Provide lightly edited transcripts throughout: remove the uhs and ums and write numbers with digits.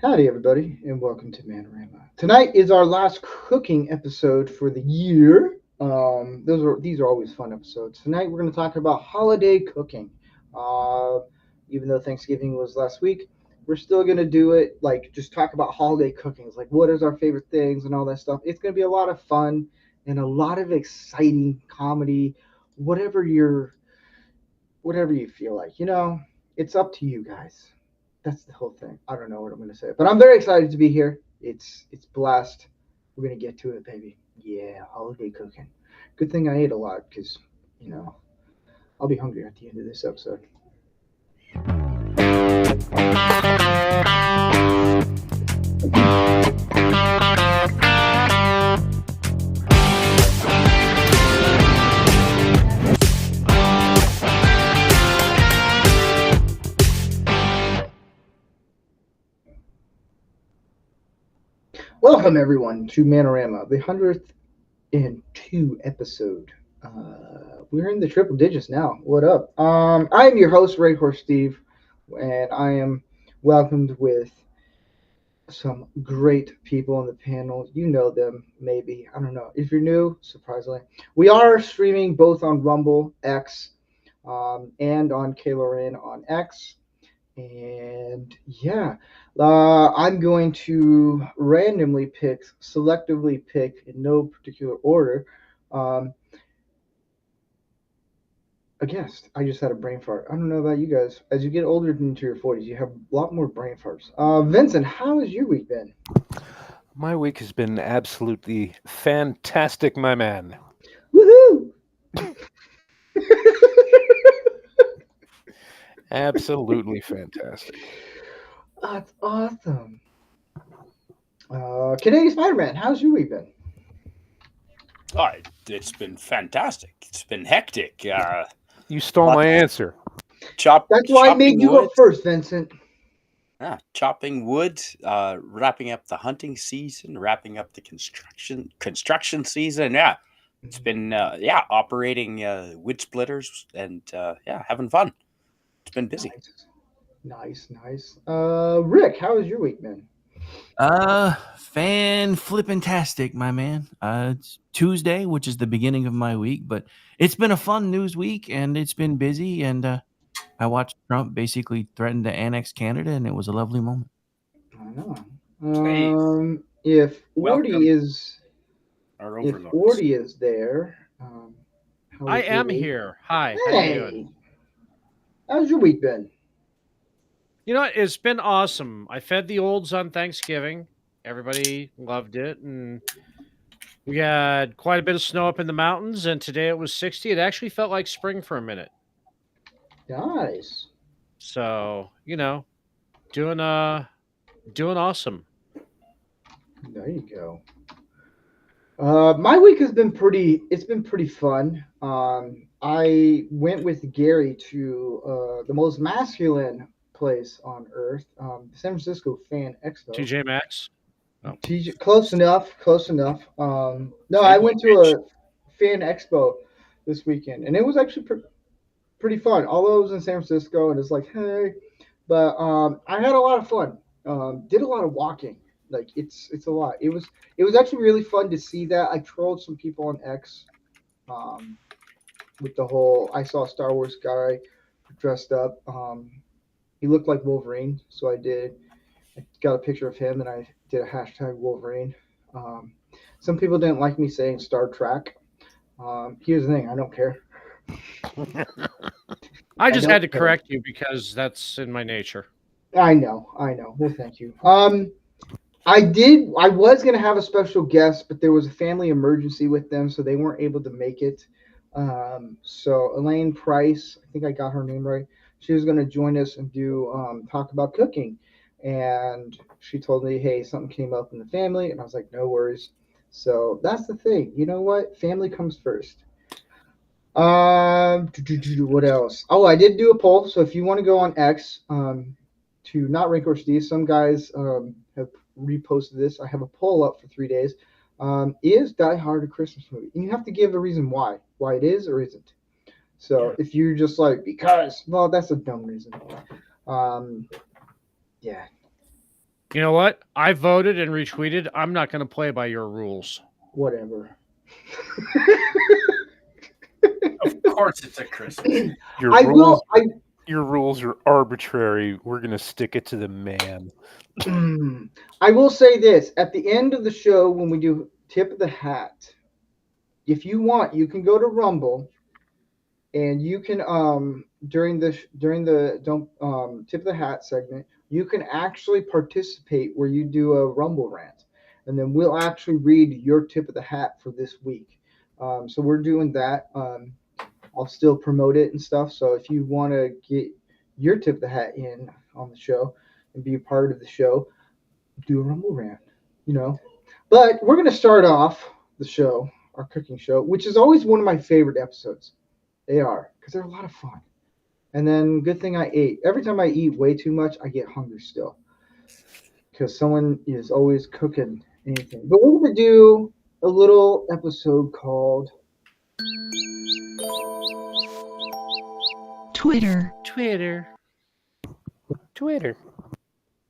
Howdy, everybody, and welcome to Man-O-Rama. Tonight is our last cooking episode for the year. These are always fun episodes. Tonight we're going to talk about holiday cooking. Uh, Even though Thanksgiving was last week, we're still going to do it. Like just talk about holiday cookings, like what is our favorite things and all that stuff. It's going to be a lot of fun and a lot of exciting comedy. Whatever you're, whatever you feel like. It's up to you guys. That's the whole thing. I don't know what I'm gonna say, but I'm very excited to be here. It's blast. We're gonna get to it, baby. Yeah, holiday cooking. Good thing I ate a lot because you know I'll be hungry at the end of this episode. Welcome everyone to Man-O-Rama, the 102 episode. We're in the triple digits now. What up? I am your host, rancorsteve, and I am welcomed with some great people on the panel. You know them, maybe. I don't know. If you're new, surprisingly, we are streaming both on Rumble X and on KLORN on X. And yeah, I'm going to randomly pick, selectively pick in no particular order, um, a guest. I just had a brain fart. I don't know about you guys. As you get older into your 40s, you have a lot more brain farts. Vincent, how has your week been? My week has been absolutely fantastic, my man. Woohoo! Absolutely fantastic. That's awesome. Canadian Spider-Man, how's your week been? Oh, it's been fantastic. It's been hectic. You stole my answer. That's why I made you go first, Vincent. Chopping wood, wrapping up the hunting season, wrapping up the construction season. Yeah, it's been operating wood splitters and having fun. It's been busy. Nice. Rick, how has your week been? Fan flippintastic, my man. It's Tuesday, which is the beginning of my week, but it's been a fun news week and it's been busy. And I watched Trump basically threaten to annex Canada, and it was a lovely moment. I know. Hey, If welcome, Ordy is our if overlords. Ordy is there, how I was your am week? here. Hi. How you doing? Hey, how's your week been? You know what? It's been awesome. I fed the olds on Thanksgiving. Everybody loved it, and we had quite a bit of snow up in the mountains. And today it was 60. It actually felt like spring for a minute. Nice. So doing doing awesome. There you go. My week has been pretty. It's been pretty fun. I went with Gary to the most masculine place on earth, the San Francisco Fan Expo. TJ Maxx. Oh. Close enough. Close enough. No, I went to a Fan Expo this weekend, and it was actually pretty fun. Although it was in San Francisco, and it's like, hey, but I had a lot of fun. Did a lot of walking. Like it's a lot. It was actually really fun to see that. I trolled some people on X, with the whole. I saw a Star Wars guy dressed up. He looked like Wolverine, so I got a picture of him and I did a hashtag Wolverine. Some people didn't like me saying Star Trek. Here's the thing, I don't care. I just don't had to care. correct you because that's in my nature. I know. Well, thank you. I was gonna have a special guest, but there was a family emergency with them, so they weren't able to make it. So Elaine Price, I think I got her name right. She was gonna join us and do talk about cooking, and she told me, hey, something came up in the family, and I was like, no worries. So that's the thing. You know what? Family comes first. What else? Oh, I did do a poll. So if you want to go on X, to not rank or Steve, some guys have reposted this. I have a poll up for 3 days. Is Die Hard a Christmas movie? And you have to give a reason why it is or isn't. So if you're just like because, well, that's a dumb reason. Yeah. You know what? I voted and retweeted. I'm not going to play by your rules. Whatever. Of course, it's a Christmas. Your I rules, will. your rules are arbitrary. We're gonna stick it to the man. I will say this at the end of the show when we do tip of the hat. If you want, you can go to Rumble, and you can during the don't tip of the hat segment, you can actually participate where you do a Rumble rant, and then we'll actually read your tip of the hat for this week. So we're doing that. I'll still promote it and stuff. So if you want to get your tip of the hat in on the show and be a part of the show, do a Rumble rant, you know. But we're going to start off the show, our cooking show, which is always one of my favorite episodes. They are, because they're a lot of fun. And then, good thing I ate. Every time I eat way too much, I get hungry still. Because someone is always cooking anything. But we're going to do a little episode called Twitter.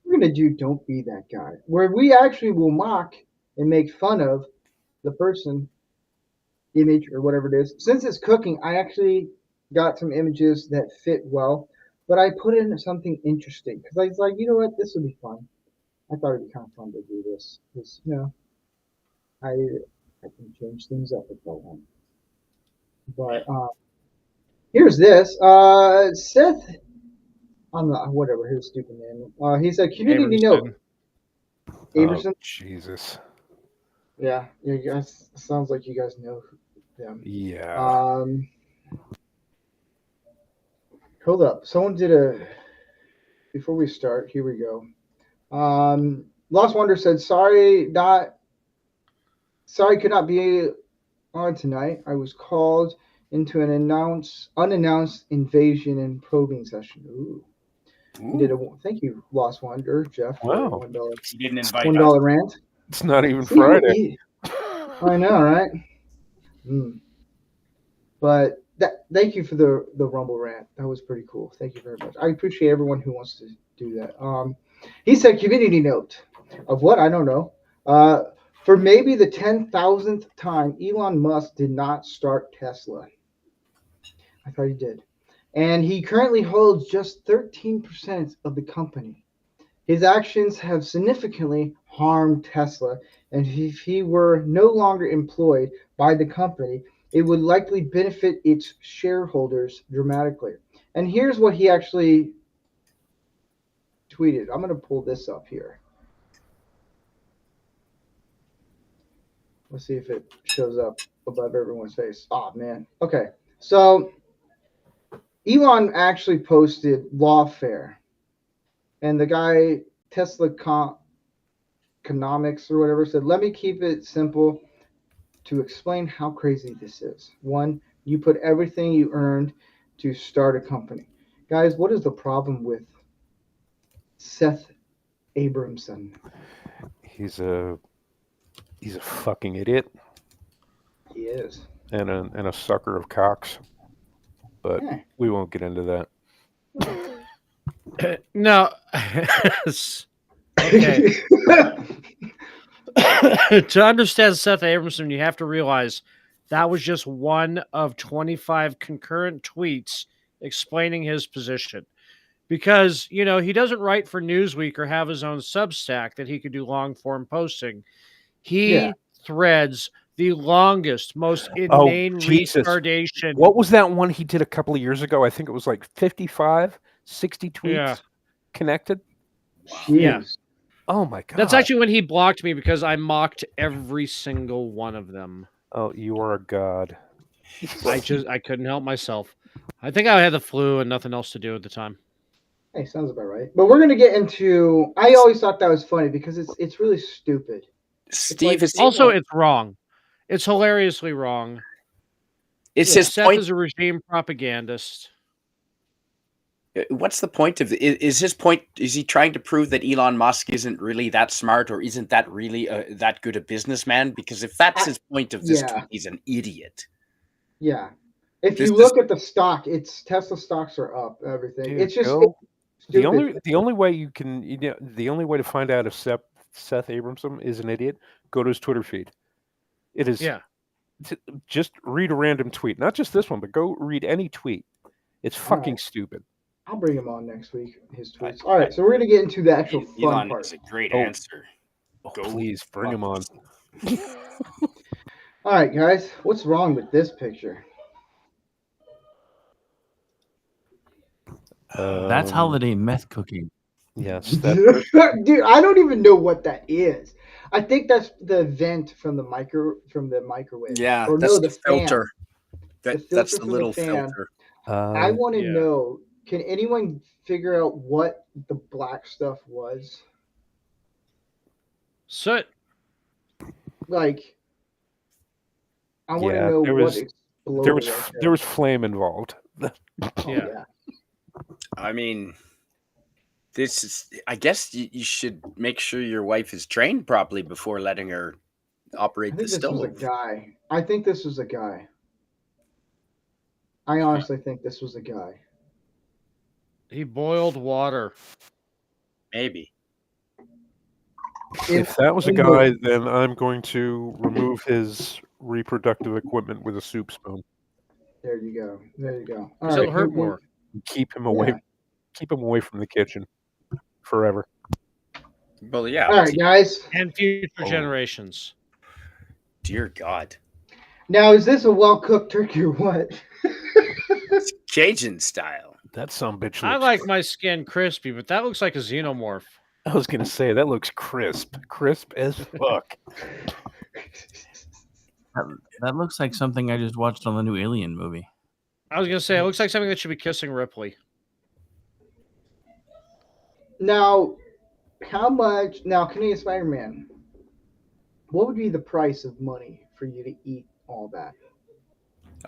we're going to do Don't Be That Guy, where we actually will mock and make fun of the person, image, or whatever it is. Since it's cooking, I actually got some images that fit well, but I put in something interesting because I was like, you know what, this would be fun. I thought it'd be kind of fun to do this because, you know, I can change things up if I want. But here's this. Seth, I'm not, whatever his stupid name. He said, community note. Aberson. Oh, Jesus. Yeah, you guys. Sounds like you guys know them. Yeah. Hold up. Someone did a. Before we start, here we go. Lost Wonder said, sorry, could not be on tonight. I was called into an unannounced invasion and probing session. Ooh. He did a thank you, Lost Wonder, Jeff, for Wow. $1. He didn't invite $1 rant. It's not even See, Friday. I know, right? But thank you for the Rumble rant. That was pretty cool. Thank you very much. I appreciate everyone who wants to do that. He said, community note of what? I don't know. For maybe the 10,000th time, Elon Musk did not start Tesla. I thought he did. And he currently holds just 13% of the company. His actions have significantly harmed Tesla, and if he were no longer employed by the company, it would likely benefit its shareholders dramatically. And here's what he actually tweeted. I'm going to pull this up here. Let's see if it shows up above everyone's face. Oh, man. Okay. So Elon actually posted Lawfare. And the guy, Tesla Economics or whatever, said, let me keep it simple to explain how crazy this is. One, you put everything you earned to start a company. Guys, what is the problem with Seth Abramson? He's a fucking idiot. He is. And a sucker of cocks. But Yeah. we won't get into that. No. Okay. To understand Seth Abramson, you have to realize that was just one of 25 concurrent tweets explaining his position. Because, you know, he doesn't write for Newsweek or have his own Substack that he could do long form posting. He threads the longest, most inane retardation. What was that one he did a couple of years ago? I think it was like 55, 60 tweets connected. Jeez. Yeah. Oh my God. That's actually when he blocked me because I mocked every single one of them. Oh, you are a god. I couldn't help myself. I think I had the flu and nothing else to do at the time. Hey, sounds about right. But we're going to get into, I always thought that was funny because it's really stupid. Steve is also, it's wrong. It's hilariously wrong. It's his Seth point. is a regime propagandist. What's the point of is his point? Is he trying to prove that Elon Musk isn't really that smart or isn't that really that good a businessman? Because if that's his point of this tweet, he's an idiot. Yeah. If you look at the stock, Tesla stocks are up, everything. Dude, it's just The only way you can the only way to find out if Seth Abramson is an idiot, go to his Twitter feed. It is just read a random tweet, not just this one, but go read any tweet. It's fucking stupid. I'll bring him on next week. His tweets. All right, so we're gonna get into the actual fun part. Is a great answer. Please bring him on. All right, guys, what's wrong with this picture? That's holiday meth cooking. Yes, dude, I don't even know what that is. I think that's the vent from the microwave. Yeah, or that's no, the filter. That's the from little fan. filter. I want to know. Can anyone figure out what the black stuff was? Soot. Like, I want to know what exploded. There was flame involved. Yeah. I mean, this is. I guess you should make sure your wife is trained properly before letting her operate the stove. Was a guy. I think this was a guy. I honestly think this was a guy. He boiled water. Maybe. If that was a guy, then I'm going to remove his reproductive equipment with a soup spoon. There you go. All right, it'll hurt more. Keep him away. Yeah. Keep him away from the kitchen forever. Well, yeah. All right, guys. And future generations. Dear God. Now, is this a well-cooked turkey or what? It's Cajun style. That bitch. I like my skin crispy, but that looks like a xenomorph. I was gonna say that looks crisp as fuck. That looks like something I just watched on the new Alien movie. I was gonna say it looks like something that should be kissing Ripley. Now, how much? Now, Canadian Spider-Man. What would be the price of money for you to eat all that?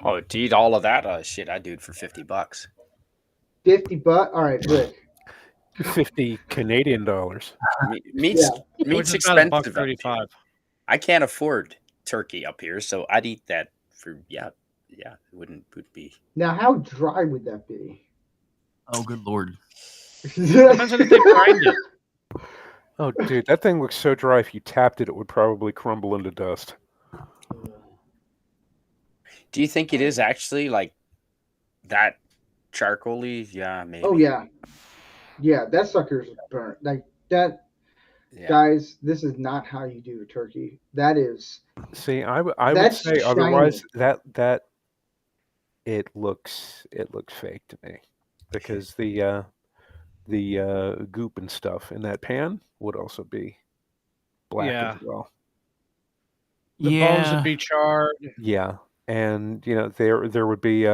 Oh, to eat all of that? Shit, I'd do it for $50. $50? All right, good. 50 Canadian dollars. Meat's expensive. $1.35. I can't afford turkey up here, so I'd eat that for it would be. Now, how dry would that be? Oh, good lord! Depends on if they grind it. Oh, dude, that thing looks so dry. If you tapped it, it would probably crumble into dust. Do you think it is actually like that charcoaly? Yeah, maybe. Oh yeah. Yeah, that sucker's burnt. Like that, guys. This is not how you do a turkey. That is. See, I would say otherwise. That it looks fake to me, because the goop and stuff in that pan would also be black as well. The bones would be charred. Yeah, and there would be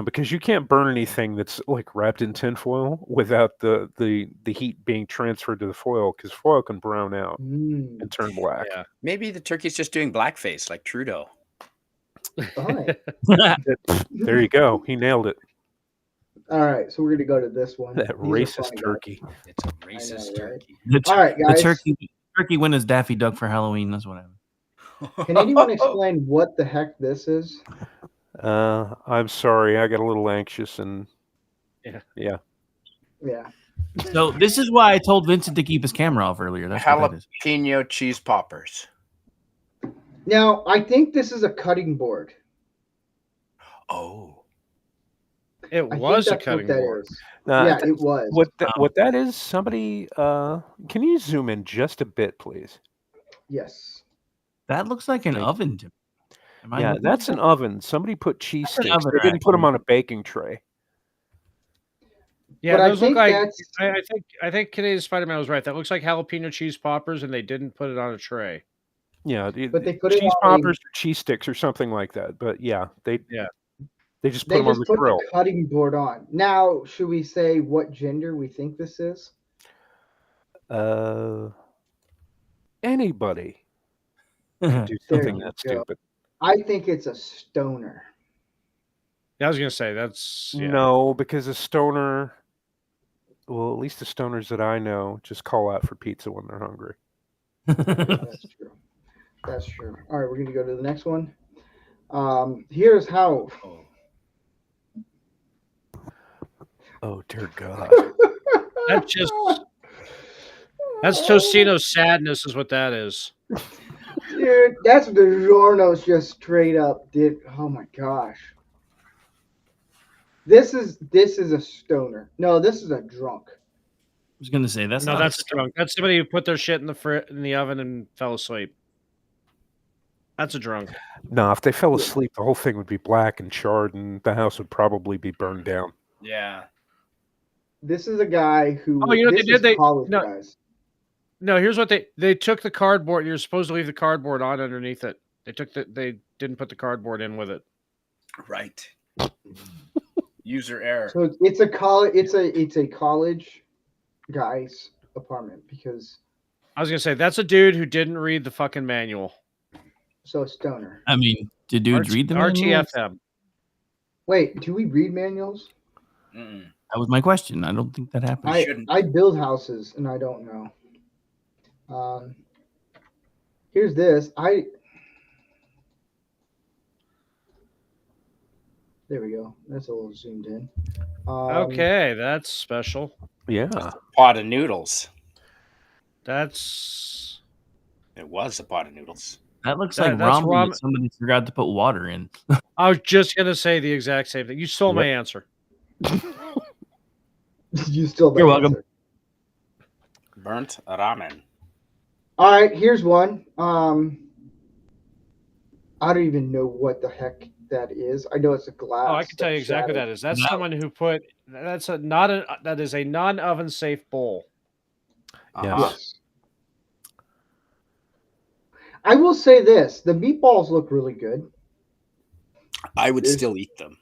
because you can't burn anything that's like wrapped in tinfoil without the heat being transferred to the foil, because foil can brown out and turn black. Yeah. Maybe the turkey's just doing blackface like Trudeau. There you go. He nailed it. All right, so we're going to go to this one. That racist turkey. It's a racist turkey. All right, guys. The turkey went as Daffy Duck for Halloween. That's what happened. Can anyone explain what the heck this is? I'm sorry. I got a little anxious and yeah. So this is why I told Vincent to keep his camera off earlier. That's jalapeno cheese poppers. Now, I think this is a cutting board. Oh. It was a cutting board. Yeah, it was. What that is, somebody can you zoom in just a bit, please? Yes. That looks like an oven to me. Yeah, that's an oven. Somebody put cheese sticks. They didn't put them on a baking tray. Yeah, those look like. I think Canadian Spider-Man was right. That looks like jalapeno cheese poppers, and they didn't put it on a tray. Yeah, but they put cheese poppers or cheese sticks or something like that. But they just put them on the grill. The cutting board on. Now, should we say what gender we think this is? Anybody can do something that stupid. I think it's a stoner. Yeah, I was gonna say that's no, because a stoner. Well, at least the stoners that I know just call out for pizza when they're hungry. That's true. That's true. All right, we're going to go to the next one. Here's how. Oh, dear God. That's Tostino's sadness, is what that is. Dude, that's DiGiorno's just straight up did. Oh my gosh. This is a stoner. No, this is a drunk. I was gonna say that's not a drunk. That's somebody who put their shit in the oven and fell asleep. That's a drunk. No, if they fell asleep, the whole thing would be black and charred, and the house would probably be burned down. Yeah. This is a guy who. Oh, you know what they did? Guys. No, here's what they took the cardboard. You're supposed to leave the cardboard on underneath it. They didn't put the cardboard in with it. Right. User error. So it's a college. It's a college guy's apartment because. I was gonna say that's a dude who didn't read the fucking manual. So stoner. I mean, did dudes read the manual? RTFM. Wait, do we read manuals? Mm-mm. That was my question. I don't think that happens. I build houses and I don't know. Here's this. There we go. That's a little zoomed in. Okay, that's special. Yeah. Pot of noodles. It was a pot of noodles. That looks like ramen that somebody forgot to put water in. I was just gonna say the exact same thing. You stole my answer. You still. You're welcome. Burnt ramen. All right, here's one. I don't even know what the heck that is. I know it's a glass. Oh, I can tell you exactly what that is. That's someone who put. That is a non-oven safe bowl. Yes. I will say this: the meatballs look really good. I would still eat them.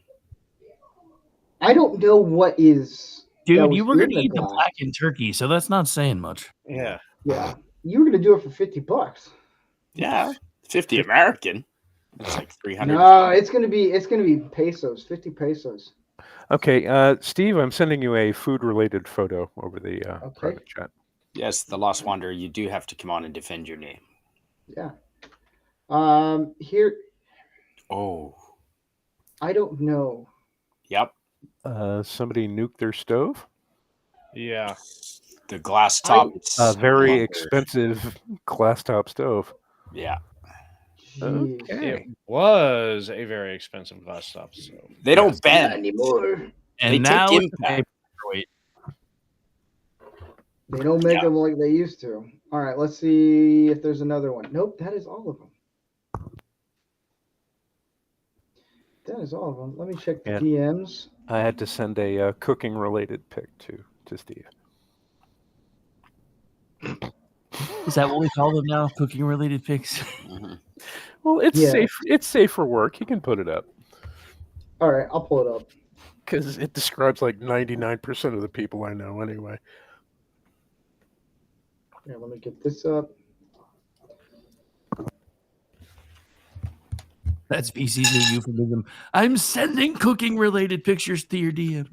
I don't know what is. Dude, you were going to eat the blackened turkey, so that's not saying much. Yeah. Yeah. You were going to do it for $50. Yeah. 50 American. It's like 300. No, it's going to be pesos, 50 pesos. Okay, Steve, I'm sending you a food-related photo over the private chat. Yes, the Lost Wanderer, you do have to come on and defend your name. Yeah. Here. Oh. I don't know. Yep. Somebody nuked their stove? Yeah. The glass top. Very expensive glass top stove. Yeah. Okay. It was a very expensive glass top stove. They don't bend anymore. And they now take impact. They don't make them like they used to. All right, let's see if there's another one. Nope, that is all of them. That is all of them. Let me check the DMs. I had to send a cooking-related pic to Steve. Is that what we call them now? Cooking-related pics? Mm-hmm. Well, it's safe. It's safe for work. You can put it up. All right, I'll pull it up. Because it describes like 99% of the people I know anyway. Yeah, let me get this up. That's VC's new euphemism. I'm sending cooking-related pictures to your DMs.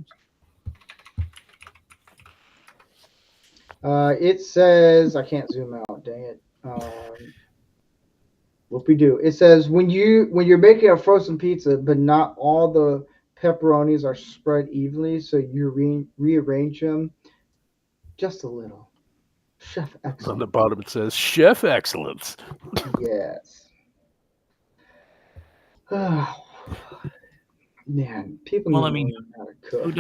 It says, I can't zoom out, dang it. Whoop-de-doo. It says, when you're making a frozen pizza, but not all the pepperonis are spread evenly, so you rearrange them just a little. Chef excellence. On the bottom it says, Chef excellence. Yes. Man, people Well, need I mean, to learn how to cook. who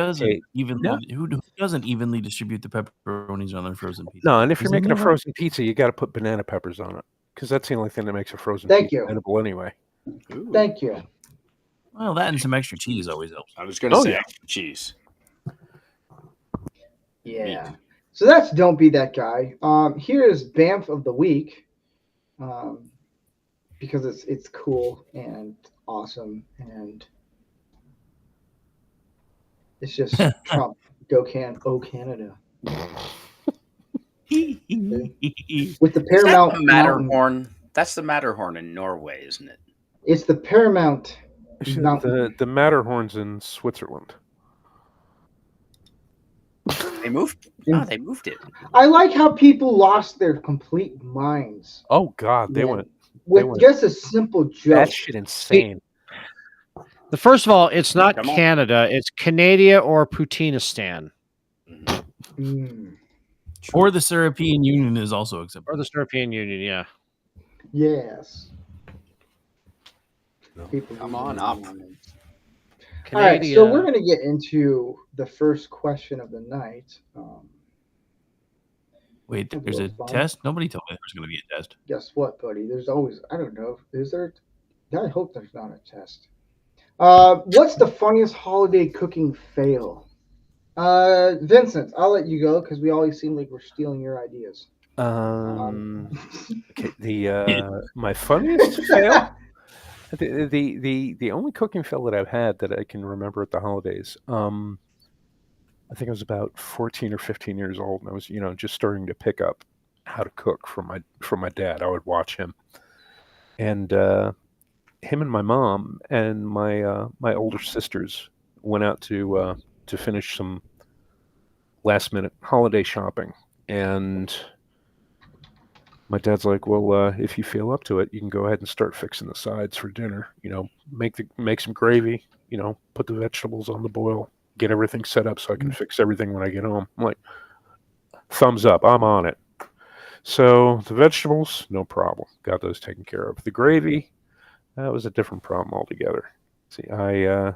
doesn't evenly distribute the pepperonis on their frozen pizza? No, and if you're making a frozen pizza, you got to put banana peppers on it because that's the only thing that makes a frozen pizza edible anyway. Ooh. Thank you. Well, that and some extra cheese always helps. I was going to say extra cheese. Yeah. So that's Don't Be That Guy. Here is Bamf of the Week, because it's cool and awesome, and it's just Trump. Go Canada. With the Paramount Matterhorn. That's the Matterhorn in Norway, isn't it? It's the Paramount. The Matterhorn's in Switzerland. They moved. No, they moved it. I like how people lost their complete minds. Oh God, they went with just a simple joke. That shit insane. First of all, it's not Canada; it's Canada or Putinistan. Or the European Union is also acceptable. Or the European Union, yeah. Yes. No. Come on up. All right, so we're going to get into the first question of the night. Wait, there's a test? Nobody told me there's going to be a test. Guess what, buddy? There's always, I don't know, is there? I hope there's not a test. What's the funniest holiday cooking fail? Vincent, I'll let you go because we always seem like we're stealing your ideas. Okay, my funniest fail. The only cooking fail that I've had that I can remember at the holidays. I think I was about 14 or 15 years old, and I was, just starting to pick up how to cook from my dad. I would watch him, and him and my mom and my older sisters went out to finish some last minute holiday shopping, and my dad's like, well, if you feel up to it, you can go ahead and start fixing the sides for dinner. Make some gravy. Put the vegetables on the boil. Get everything set up so I can fix everything when I get home. I'm like, thumbs up. I'm on it. So the vegetables, no problem. Got those taken care of. The gravy, that was a different problem altogether. See, I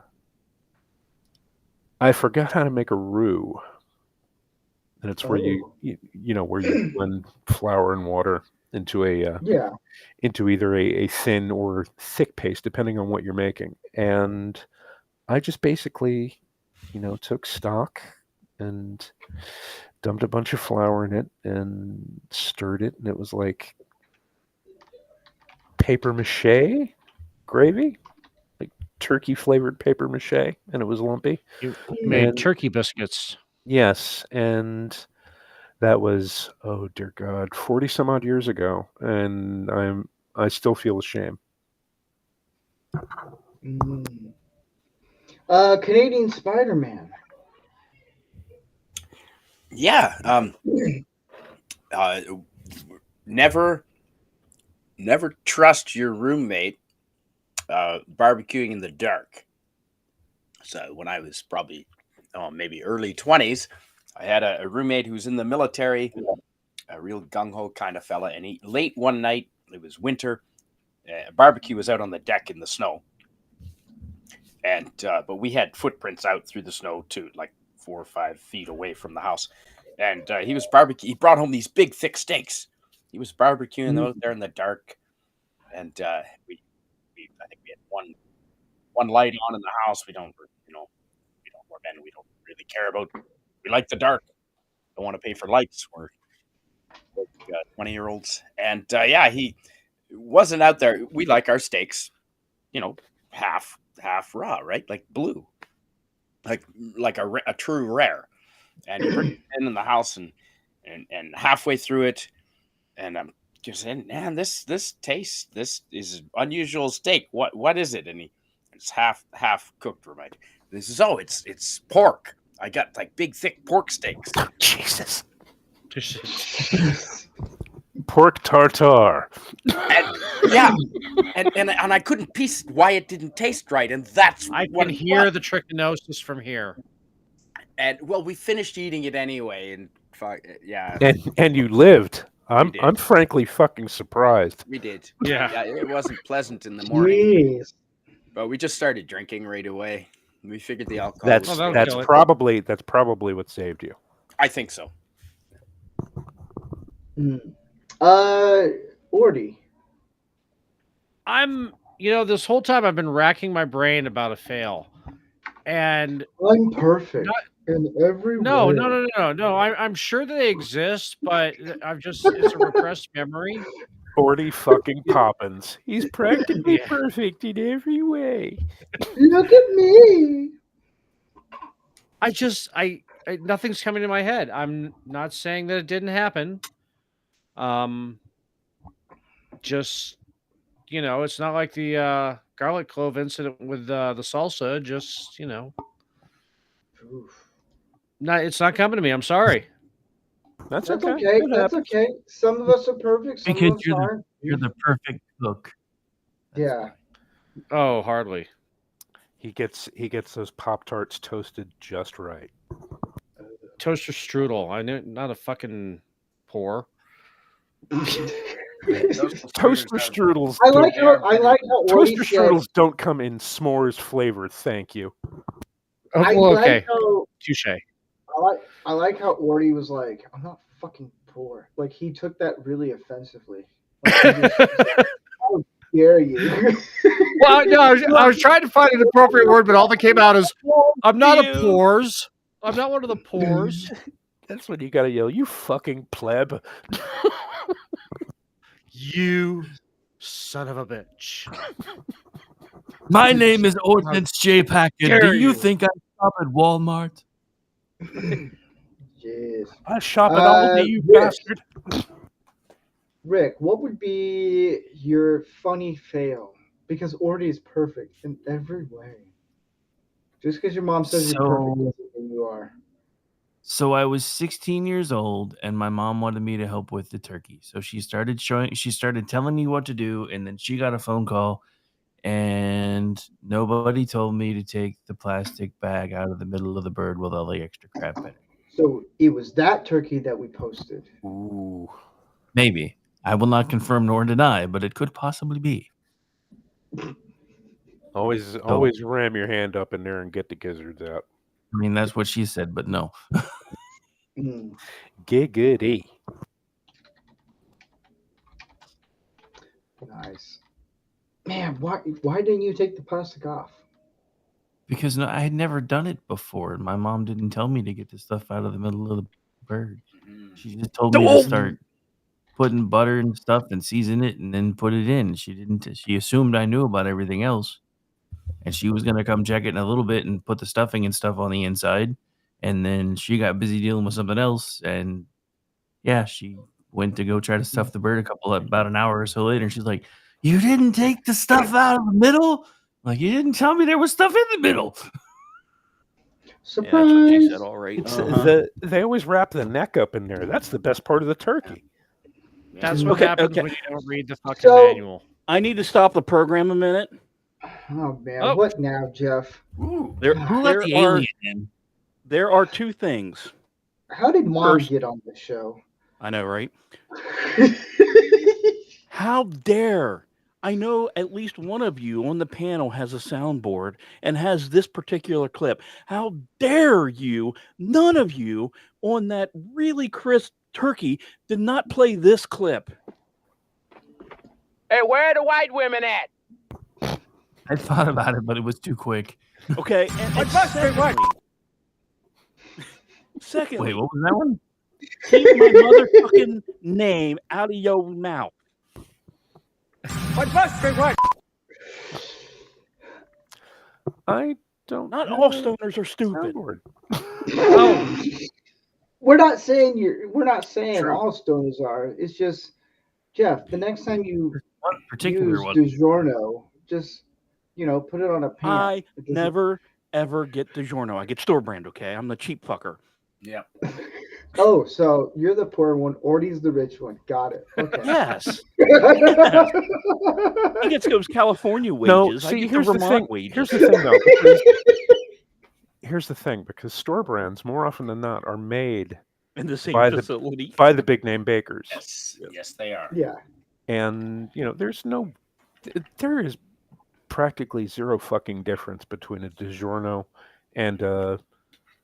forgot how to make a roux. And it's where where you blend flour and water into into either a thin or thick paste, depending on what you're making. And I just basically, took stock and dumped a bunch of flour in it and stirred it, and it was like paper mache gravy, like turkey flavored paper mache, and it was lumpy. You made turkey biscuits. Yes, and that was, oh dear God, 40 some odd years ago, and I still feel ashamed. Canadian Spider-Man. Yeah. Never trust your roommate barbecuing in the dark. So when I was probably maybe early 20s, I had a roommate who was in the military, a real gung-ho kind of fella, and he late one night, it was winter, barbecue was out on the deck in the snow, and but we had footprints out through the snow too, like 4 or 5 feet away from the house, and he was barbecue. He brought home these big thick steaks. He was barbecuing those there in the dark, and I think we had one light on in the house. We don't really care about. We like the dark. Don't want to pay for lights. We're 20-year-olds, and he wasn't out there. We like our steaks, half raw, right? Like blue, like a true rare. And he brings it in the house, and halfway through it, and I'm just saying, man, this tastes. This is unusual steak. What is it? And it's half cooked. Remind. This is it's pork. I got like big thick pork steaks. Oh, Jesus. Pork tartare. And I couldn't piece why it didn't taste right, and that's I can hear the trichinosis from here. And well, we finished eating it anyway, and and you lived. I'm frankly fucking surprised. We did. Yeah, it wasn't pleasant in the morning. Jeez. But we just started drinking right away. We figured the alcohol. That's probably what saved you. I think so. Ordy. This whole time I've been racking my brain about a fail, and I'm perfect in every way. No. I'm sure they exist, but it's a repressed memory. 40 fucking Poppins. He's practically perfect in every way. Look at me. Nothing's coming to my head. I'm not saying that it didn't happen. It's not like the garlic clove incident with the salsa. It's not coming to me. I'm sorry. That's okay. That's okay. Some of us are perfect. Some because of us aren't. You're the perfect cook. Yeah. Oh, hardly. He gets those Pop-Tarts toasted just right. toaster strudel. I knew not a fucking pour. Toaster strudels. I like how toaster Orty strudels don't come in s'mores flavor. Thank you. Okay. Touche. I like how Orty was like, I'm not fucking poor. Like he took that really offensively. Like, how dare you? Well, no, I was trying to find an appropriate word, but all that came out is, I'm not a pores. I'm not one of the pores. That's when you gotta yell, you fucking pleb. You son of a bitch. My name is Ordnance J. Packard. Do you think I shop at Walmart? Jeez. I shop at Aldi, you bastard. Rick, what would be your funny fail? Because Orty is perfect in every way. Just because your mom says you're perfect doesn't mean you are. So I was 16 years old, and my mom wanted me to help with the turkey. So she started telling me what to do, and then she got a phone call, and nobody told me to take the plastic bag out of the middle of the bird with all the extra crap in it. So it was that turkey that we posted. Ooh. Maybe. I will not confirm nor deny, but it could possibly be. Always ram your hand up in there and get the gizzards out. I mean, that's what she said, but no. Giggity. Nice. Man, why didn't you take the plastic off? Because I had never done it before, and my mom didn't tell me to get the stuff out of the middle of the bird. She just told me to start putting butter and stuff and season it and then put it in. She assumed I knew about everything else. And she was going to come check it in a little bit and put the stuffing and stuff on the inside. And then she got busy dealing with something else. And yeah, she went to go try to stuff the bird about an hour or so later. And she's like, you didn't take the stuff out of the middle? Like, you didn't tell me there was stuff in the middle. Surprise. Yeah, that's what she said, all right. They always wrap the neck up in there. That's the best part of the turkey. That's what happens when you don't read the fucking manual. I need to stop the program a minute. Oh, man. What now, Jeff? Who let the alien in? There are two things. How did Mom get on the show? I know, right? How dare... I know at least one of you on the panel has a soundboard and has this particular clip. How dare you, none of you on that really crisp turkey did not play this clip. Hey, where are the white women at? I thought about it, but it was too quick. Okay. And secondly, wait, what was that one? Keep my motherfucking name out of your mouth. What? I don't. Not all stoners are stupid. We're not saying all stoners are. It's just, Jeff, the next time you use DiGiorno, just put it on a pan. I never ever get DiGiorno. I get store brand. Okay, I'm the cheap fucker. Yeah. Oh, so you're the poor one. Orty's the rich one. Got it. Okay. Yes. He gets those California wages. No, see, here's the thing. Wages. Here's the thing, though. Here's the thing, because store brands, more often than not, are made in the same facility by the big name bakers. Yes, they are. Yeah. And there is practically zero fucking difference between a DiGiorno and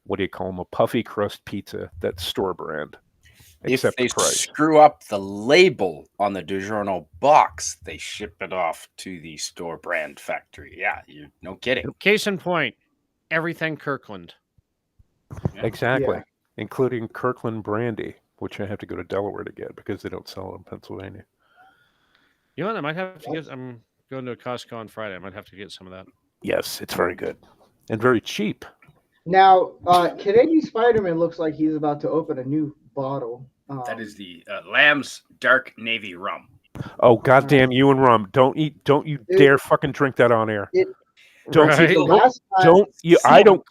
what do you call them? A puffy crust pizza that's store brand. If they screw up the label on the DiGiorno box, they ship it off to the store brand factory. Yeah, no kidding. Case in point, everything Kirkland. Yeah. Exactly, including Kirkland brandy, which I have to go to Delaware to get because they don't sell it in Pennsylvania. You know what? I might have to get. I'm going to a Costco on Friday. I might have to get some of that. Yes, it's very good and very cheap. Now, Canadian Spider-Man looks like he's about to open a new bottle. That is the Lamb's Dark Navy Rum. Oh, goddamn you and rum! Don't you dare fucking drink that on air! Don't you? I don't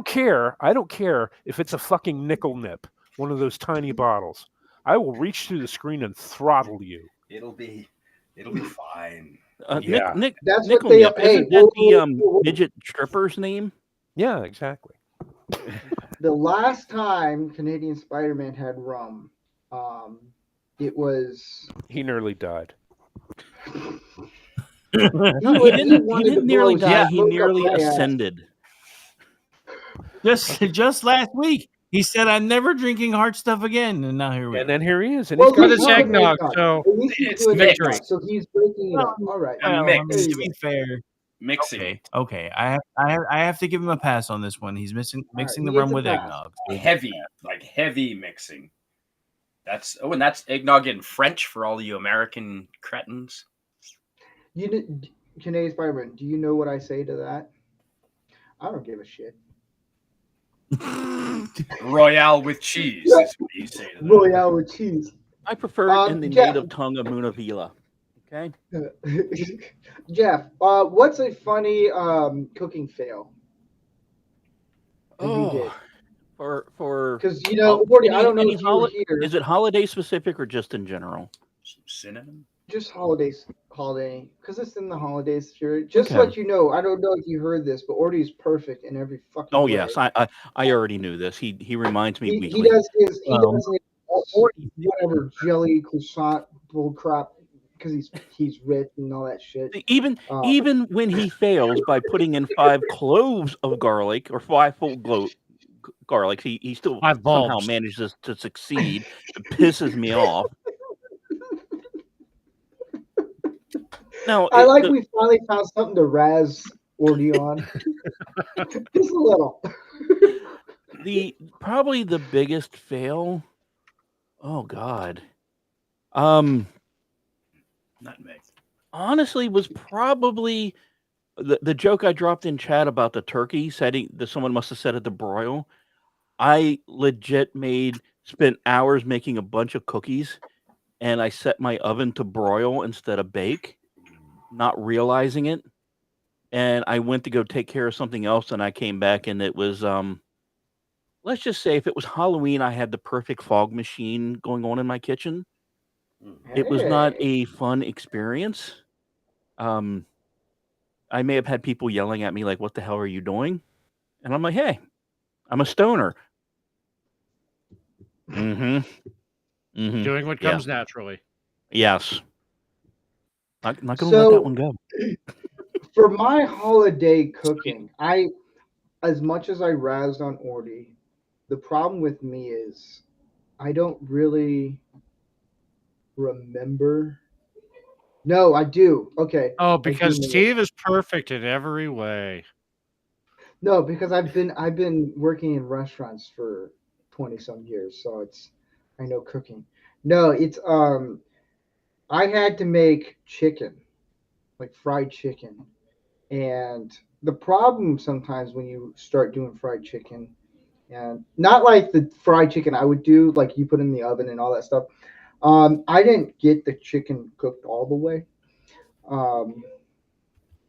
care. I don't care if it's a fucking nickel nip, one of those tiny bottles. I will reach through the screen and throttle you. It'll be fine. Yeah, Nick. That's nickel what they. Nip. Isn't that the midget stripper's name? Yeah, exactly. the last time Canadian Spider-Man had rum, it was He nearly died. He didn't nearly die. He nearly ascended. Just last week, he said, "I'm never drinking hard stuff again," and now here we are. And then here he is, and Well, he's got his eggnog, so it's mixed. So he's breaking it up. All right. A mix. To be fair, Mixing. okay. I have to give him a pass on this one. He's mixing the he rum gets a with pass. eggnog. Heavy mixing. And that's eggnog in French for all you American cretins. Canadian Spider-Man, do you know what I say to that? I don't give a shit. Royale with cheese is what you say to that. Royale with cheese. I prefer it in the native tongue of Munavila. Okay. Jeff, what's a funny cooking fail? Oh, you did? Because I don't know if you were here. Is it holiday specific or just in general? Some cinnamon. Just holiday, because it's in the holiday spirit. Just to let you know, I don't know if you heard this, but Orty's perfect in every fucking way. Yes, I already knew this. He reminds me weekly. He does his whatever jelly croissant bull crap because he's rich and all that shit. Even when he fails by putting in 5 cloves of garlic or 5 full garlic, he still somehow manages to succeed. It pisses me off. No, we finally found something to razz Orty on. Just a little. Probably the biggest fail. Oh God. Nutmeg. Honestly, was probably the joke I dropped in chat about the turkey setting that someone must have set it to broil. I legit spent hours making a bunch of cookies, and I set my oven to broil instead of bake, not realizing it. And I went to go take care of something else, and I came back, and it was let's just say if it was Halloween, I had the perfect fog machine going on in my kitchen. It was not a fun experience. I may have had people yelling at me like, "What the hell are you doing?" And I'm like, "Hey, I'm a stoner." Doing what comes naturally. Yes. Not going to let that one go. For my holiday cooking, as much as I razzed on Orty, the problem with me is I don't really remember. No, I do. Okay. Oh, because Steve is perfect in every way. No, because I've been working in restaurants for 20-some years, so I know cooking. No, it's I had to make chicken, like fried chicken. And the problem sometimes when you start doing fried chicken, and not like the fried chicken I would do, like you put in the oven and all that stuff. I didn't get the chicken cooked all the way.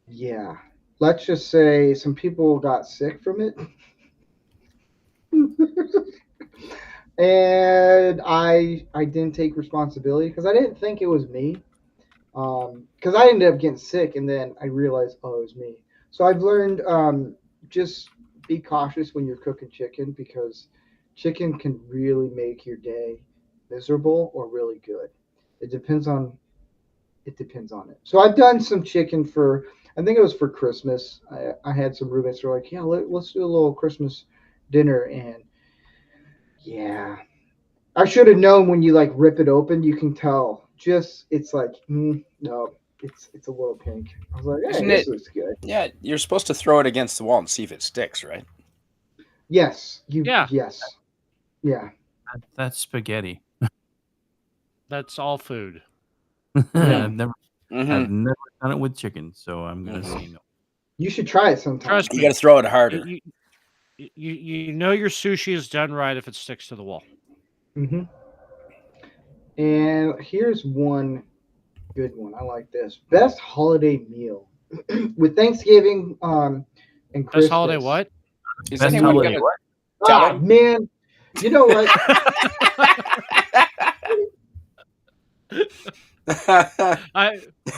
Yeah. Let's just say some people got sick from it. And I didn't take responsibility because I didn't think it was me. Because I ended up getting sick, and then I realized, oh, it was me. So I've learned just be cautious when you're cooking chicken, because chicken can really make your day miserable or really good. It depends on it. So I've done some chicken for, I think it was for Christmas. I had some roommates who were like, yeah, let's do a little Christmas dinner, and yeah. I should have known when you like rip it open, you can tell. Just it's like no, it's a little pink. I was like, hey, this looks good. Yeah, you're supposed to throw it against the wall and see if it sticks, right? Yes. Yes. Yeah. That's spaghetti. That's all food. I've never done it with chicken, so I'm gonna say no. You should try it sometime. Trust me. You got to throw it harder. You know your sushi is done right if it sticks to the wall. Mm-hmm. And here's one good one. I like this. Best holiday meal with Thanksgiving and Christmas. Best holiday what? Is Best anyone holiday gonna what? tell him? Man, you know what?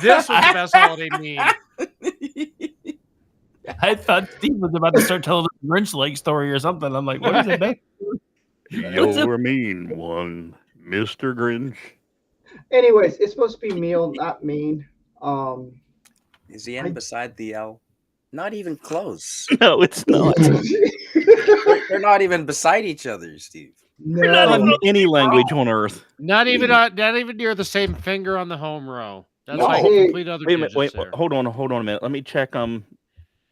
This was the best holiday meme. I thought Steve was about to start telling the Grinch like story or something. I'm like, what is it, babe? You're a mean one, Mr. Grinch. Anyways, it's supposed to be meal, not mean. Is the N beside the L? Not even close. No, it's not. They're not even beside each other, Steve. They're not Not even in any language on earth. Not even near the same finger on the home row. That's No. like complete other Wait a minute. digits Wait, there. hold on a minute. Let me check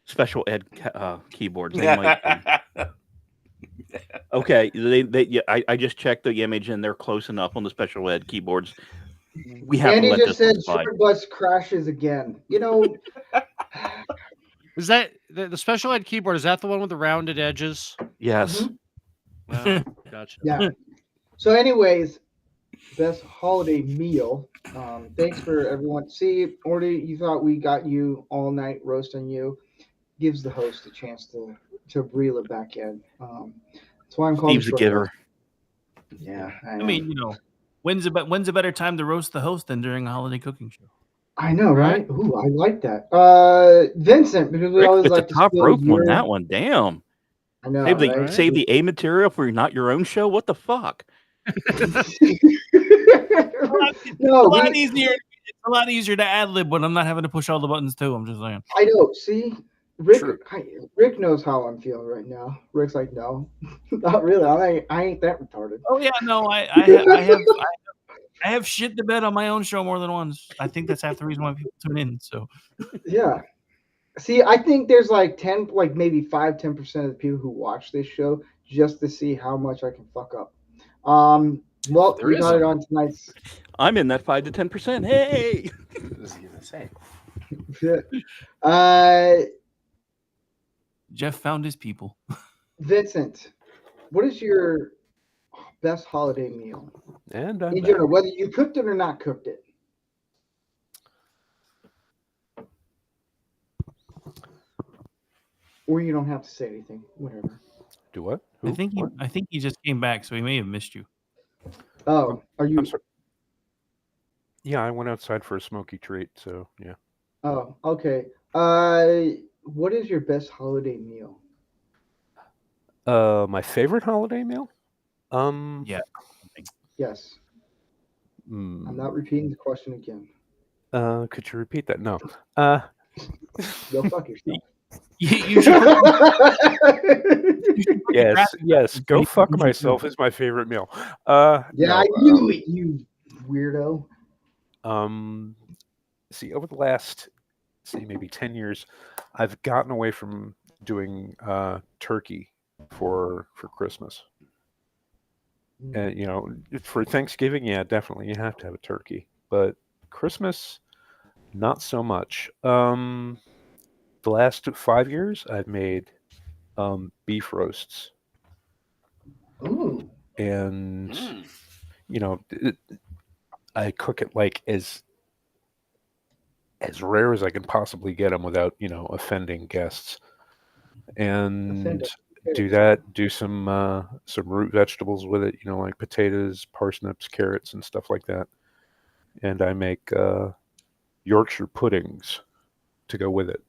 special ed keyboards. They might. Okay, I just checked the image and they're close enough on the special ed keyboards. We have Andy to let just this said one slide. short bus crashes again. You know, Is that the special ed keyboard? Is that the one with the rounded edges? Yes. Wow, gotcha. yeah. So, anyways, best holiday meal. Thanks for everyone. See, Ordy, you thought we got you all night roasting you. Gives the host a chance to reel it back in. That's why I'm calling Steve's a giver. Yeah, I mean, you know, when's a better time to roast the host than during a holiday cooking show? I know, right? Ooh, I like that. Vincent, because we Rick always with like the to top steal rope your... on that one. Damn. I know, Save the A material for not your own show. What the fuck? No, it's a lot easier to ad lib when I'm not having to push all the buttons too. I'm just saying. I know. See, Rick knows how I'm feeling right now. Rick's like, no, not really. I ain't that retarded. Oh yeah, no, I have shit to bet on my own show more than once. I think that's half the reason why people tune in. So yeah. See, I think there's like maybe 5-10% of the people who watch this show just to see how much I can fuck up. Well, we got it on tonight's. I'm in that 5 to 10%. Hey. I was gonna say. Jeff found his people. Vincent, what is your best holiday meal? And in general, whether you cooked it or not cooked it. Or you don't have to say anything. Whatever. Do what? I think he just came back, so he may have missed you. Oh, are you? Yeah, I went outside for a smoky treat, so yeah. Oh, okay. What is your best holiday meal? My favorite holiday meal? Yeah. Yes. I'm not repeating the question again. Could you repeat that? No. Go fuck yourself. You should. Yes. Go fuck myself is my favorite meal. Yeah, no, I knew it, you weirdo. See, over the last, maybe 10 years, I've gotten away from doing turkey for Christmas. And for Thanksgiving, yeah, definitely you have to have a turkey. But Christmas, not so much. The last 5 years, I've made beef roasts. Ooh. And I cook it like as rare as I can possibly get them without offending guests. And do that. Do some root vegetables with it. Like potatoes, parsnips, carrots, and stuff like that. And I make Yorkshire puddings to go with it.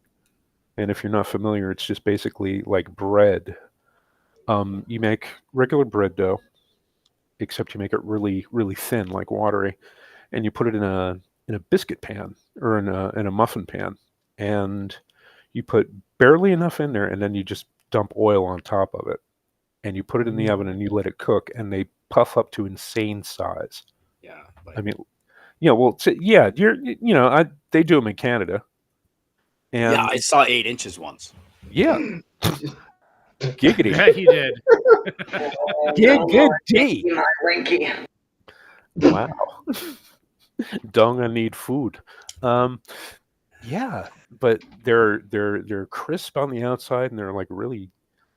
And if you're not familiar, it's just basically like bread. You make regular bread dough, except you make it really, really thin, like watery, and you put it in a biscuit pan or in a muffin pan, and you put barely enough in there, and then you just dump oil on top of it, and you put it in the oven and you let it cook, and they puff up to insane size. Yeah. I mean, they do them in Canada. And yeah, I saw 8 inches once. Yeah. Giggity. Yeah, he did. Giggity. My Winky. Wow. Dong, I need food. Yeah, but they're crisp on the outside and they're like really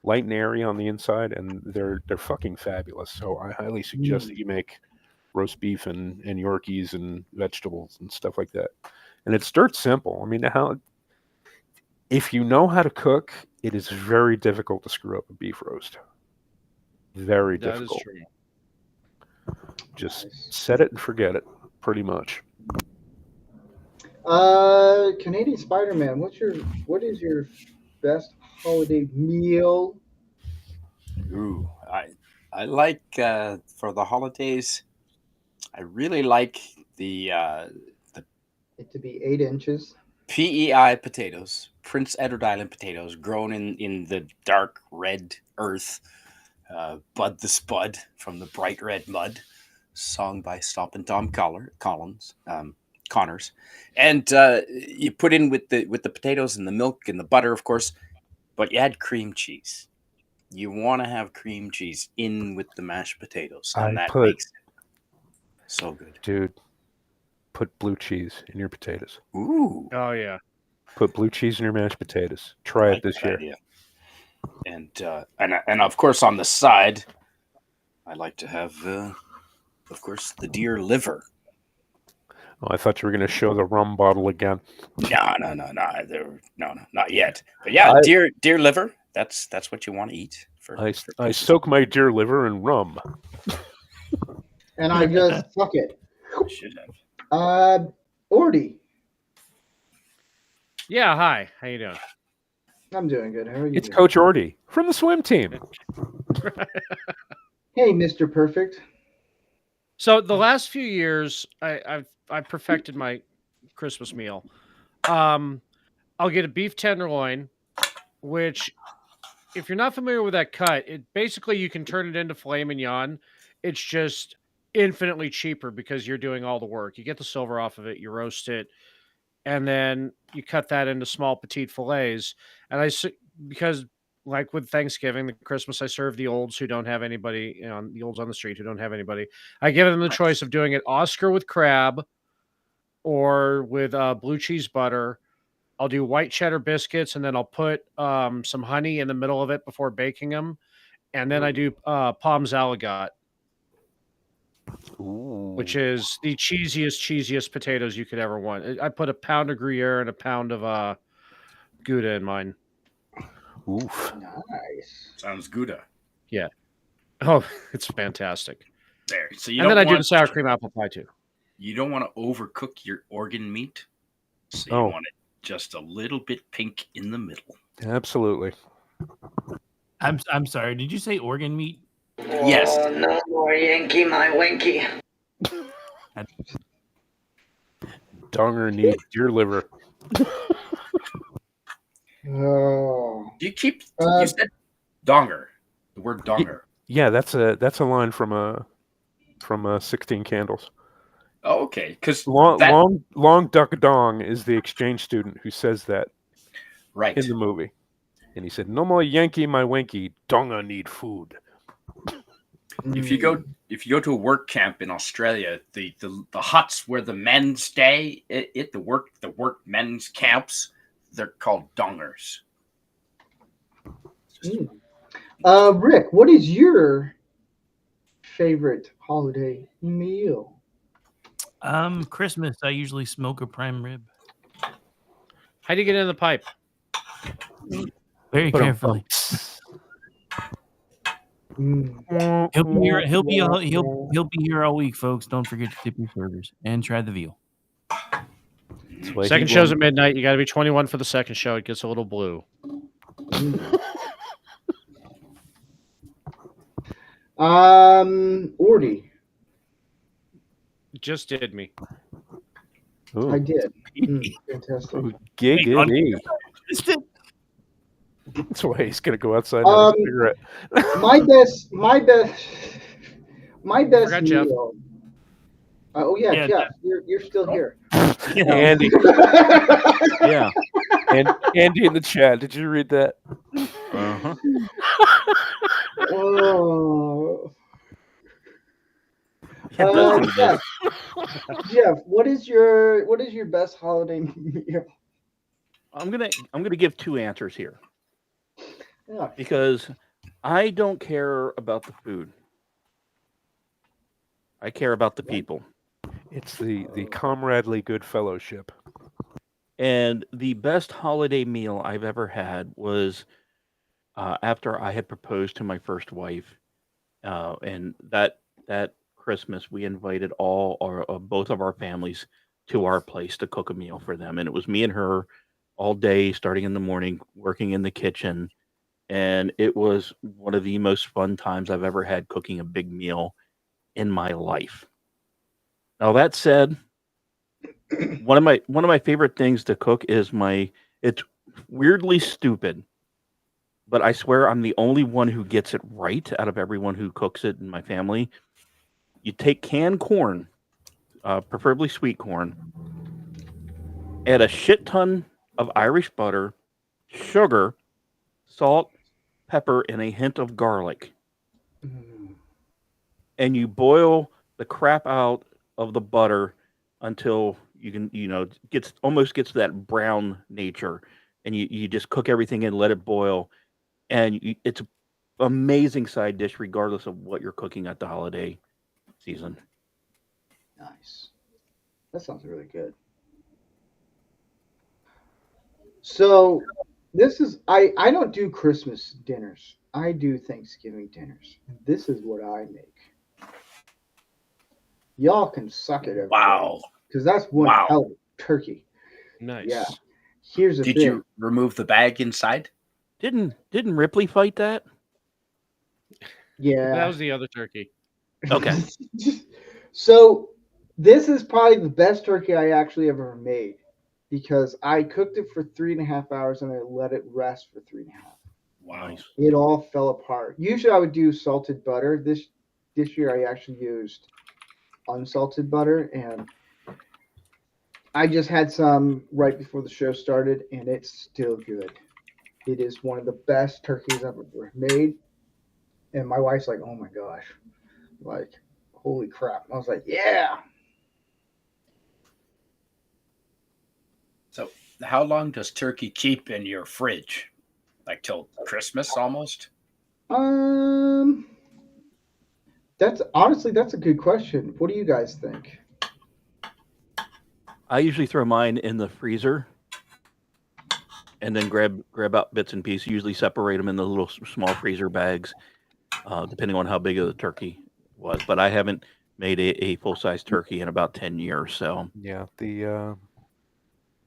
light and airy on the inside, and they're fucking fabulous. So I highly suggest that you make roast beef and Yorkies and vegetables and stuff like that. And it's dirt simple. I mean, if you know how to cook, it is very difficult to screw up a beef roast. Very difficult. That is true. Just set it and forget it, pretty much. Canadian Spider-Man, what is your best holiday meal? Ooh, I like for the holidays. I really like the It to be 8 inches. PEI potatoes, Prince Edward Island potatoes, grown in the dark red earth. Bud the Spud from the Bright Red Mud, song by Stompin' Tom Connors, and you put in with the potatoes and the milk and the butter, of course, but you add cream cheese. You want to have cream cheese in with the mashed potatoes, and that makes it so good. Dude, put blue cheese in your potatoes. Ooh. Oh yeah. Put blue cheese in your mashed potatoes. Try it this year. Idea. And of course on the side, I like to have, of course, the deer liver. Oh, I thought you were going to show the rum bottle again. No, not yet. But yeah, deer liver. That's what you want to eat. I soak my deer liver in rum. And I just suck it. Should have. Ordy. Yeah, hi. How you doing? I'm doing good. How are you? It's doing? Coach Ordy from the swim team. Hey, Mr. Perfect. So the last few years, I've perfected my Christmas meal. I'll get a beef tenderloin, which, if you're not familiar with that cut, it basically you can turn it into filet mignon. It's just infinitely cheaper because you're doing all the work. You get the silver off of it, you roast it, and then you cut that into small petite fillets. And because like with Thanksgiving, the Christmas, I serve the olds who don't have anybody, the olds on the street who don't have anybody. I give them the choice of doing it Oscar with crab or with blue cheese butter. I'll do white cheddar biscuits, and then I'll put some honey in the middle of it before baking them. And then I do Palms Aligot, which is the cheesiest potatoes you could ever want. I put a pound of Gruyere and a pound of Gouda in mine. Oof. Nice. Sounds Gouda. Yeah. Oh, it's fantastic. There. So and then I do the sour cream apple pie too. You don't want to overcook your organ meat. So you want it just a little bit pink in the middle. Absolutely. I'm sorry. Did you say organ meat? Yes. Oh, no more Yankee my winky. Donger needs deer liver. Oh. You said donger. The word donger. Yeah, that's a line from 16 Candles. Oh, okay. Because long duck dong is the exchange student who says that right in the movie, and he said, "No more Yankee my winky, donga need food." If you go to a work camp in Australia, the huts where the men stay, the work men's camps, they're called dongers. Rick, what is your favorite holiday meal? Christmas. I usually smoke a prime rib. How do you get in the pipe? Very carefully. He'll be here. He'll be here all week, folks. Don't forget to tip your servers and try the veal. Second show's at midnight. You got to be 21 for the second show. It gets a little blue. Ordy. Just did me. Ooh. I did. Fantastic. Giggity. That's why he's gonna go outside and have a cigarette. My best Forgot meal. Yeah, Jeff, you're still here. Andy. Yeah. And Andy in the chat. Did you read that? Uh-huh. Oh. Jeff, what is your best holiday meal? I'm gonna give two answers here. Yeah. Because I don't care about the food. I care about the people. It's the comradely good fellowship. And the best holiday meal I've ever had was after I had proposed to my first wife. And that Christmas, we invited both of our families to our place to cook a meal for them. And it was me and her all day, starting in the morning, working in the kitchen. And it was one of the most fun times I've ever had cooking a big meal in my life. Now that said, one of my favorite things to cook is it's weirdly stupid, but I swear I'm the only one who gets it right out of everyone who cooks it in my family. You take canned corn, preferably sweet corn, add a shit ton of Irish butter, sugar, salt, pepper, and a hint of garlic. And you boil the crap out of the butter until you can, almost gets that brown nature. And you just cook everything and let it boil. And it's an amazing side dish, regardless of what you're cooking at the holiday season. Nice. That sounds really good. So this is I don't do Christmas dinners. I do Thanksgiving dinners. This is what I make. Y'all can suck it, Wow. because that's one hell of a turkey. Nice. Yeah. Here's the thing. Did you remove the bag inside? Didn't Ripley fight that? Yeah. That was the other turkey. Okay. So this is probably the best turkey I actually ever made, because I cooked it for 3.5 hours and I let it rest for 3.5. Wow. Nice. It all fell apart. Usually I would do salted butter. This year I actually used unsalted butter, and I just had some right before the show started, and it's still good. It is one of the best turkeys I've ever made. And my wife's like, oh my gosh, like, holy crap. I was like, yeah. So how long does turkey keep in your fridge? Like till Christmas almost? That's a good question. What do you guys think? I usually throw mine in the freezer and then grab out bits and pieces. Usually separate them in the little small freezer bags, depending on how big of the turkey was. But I haven't made a full size turkey in about 10 years. So yeah,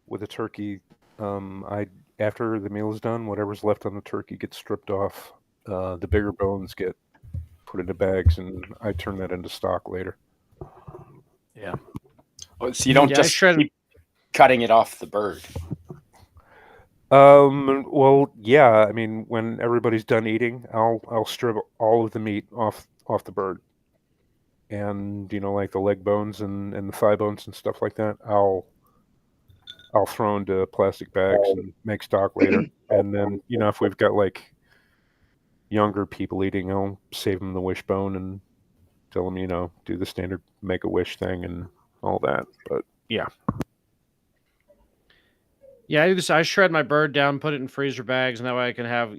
with a turkey, after the meal is done, whatever's left on the turkey gets stripped off. The bigger bones get put into bags, and I turn that into stock later. Yeah. Oh, so you don't just keep cutting it off the bird. Well, yeah. I mean, when everybody's done eating, I'll strip all of the meat off the bird, and like the leg bones and the thigh bones and stuff like that. I'll throw into plastic bags and make stock later. And then if we've got like younger people eating, I'll save them the wishbone and tell them do the standard Make-A-Wish thing and all that. But yeah. Yeah, I do this. I shred my bird down, put it in freezer bags, and that way I can have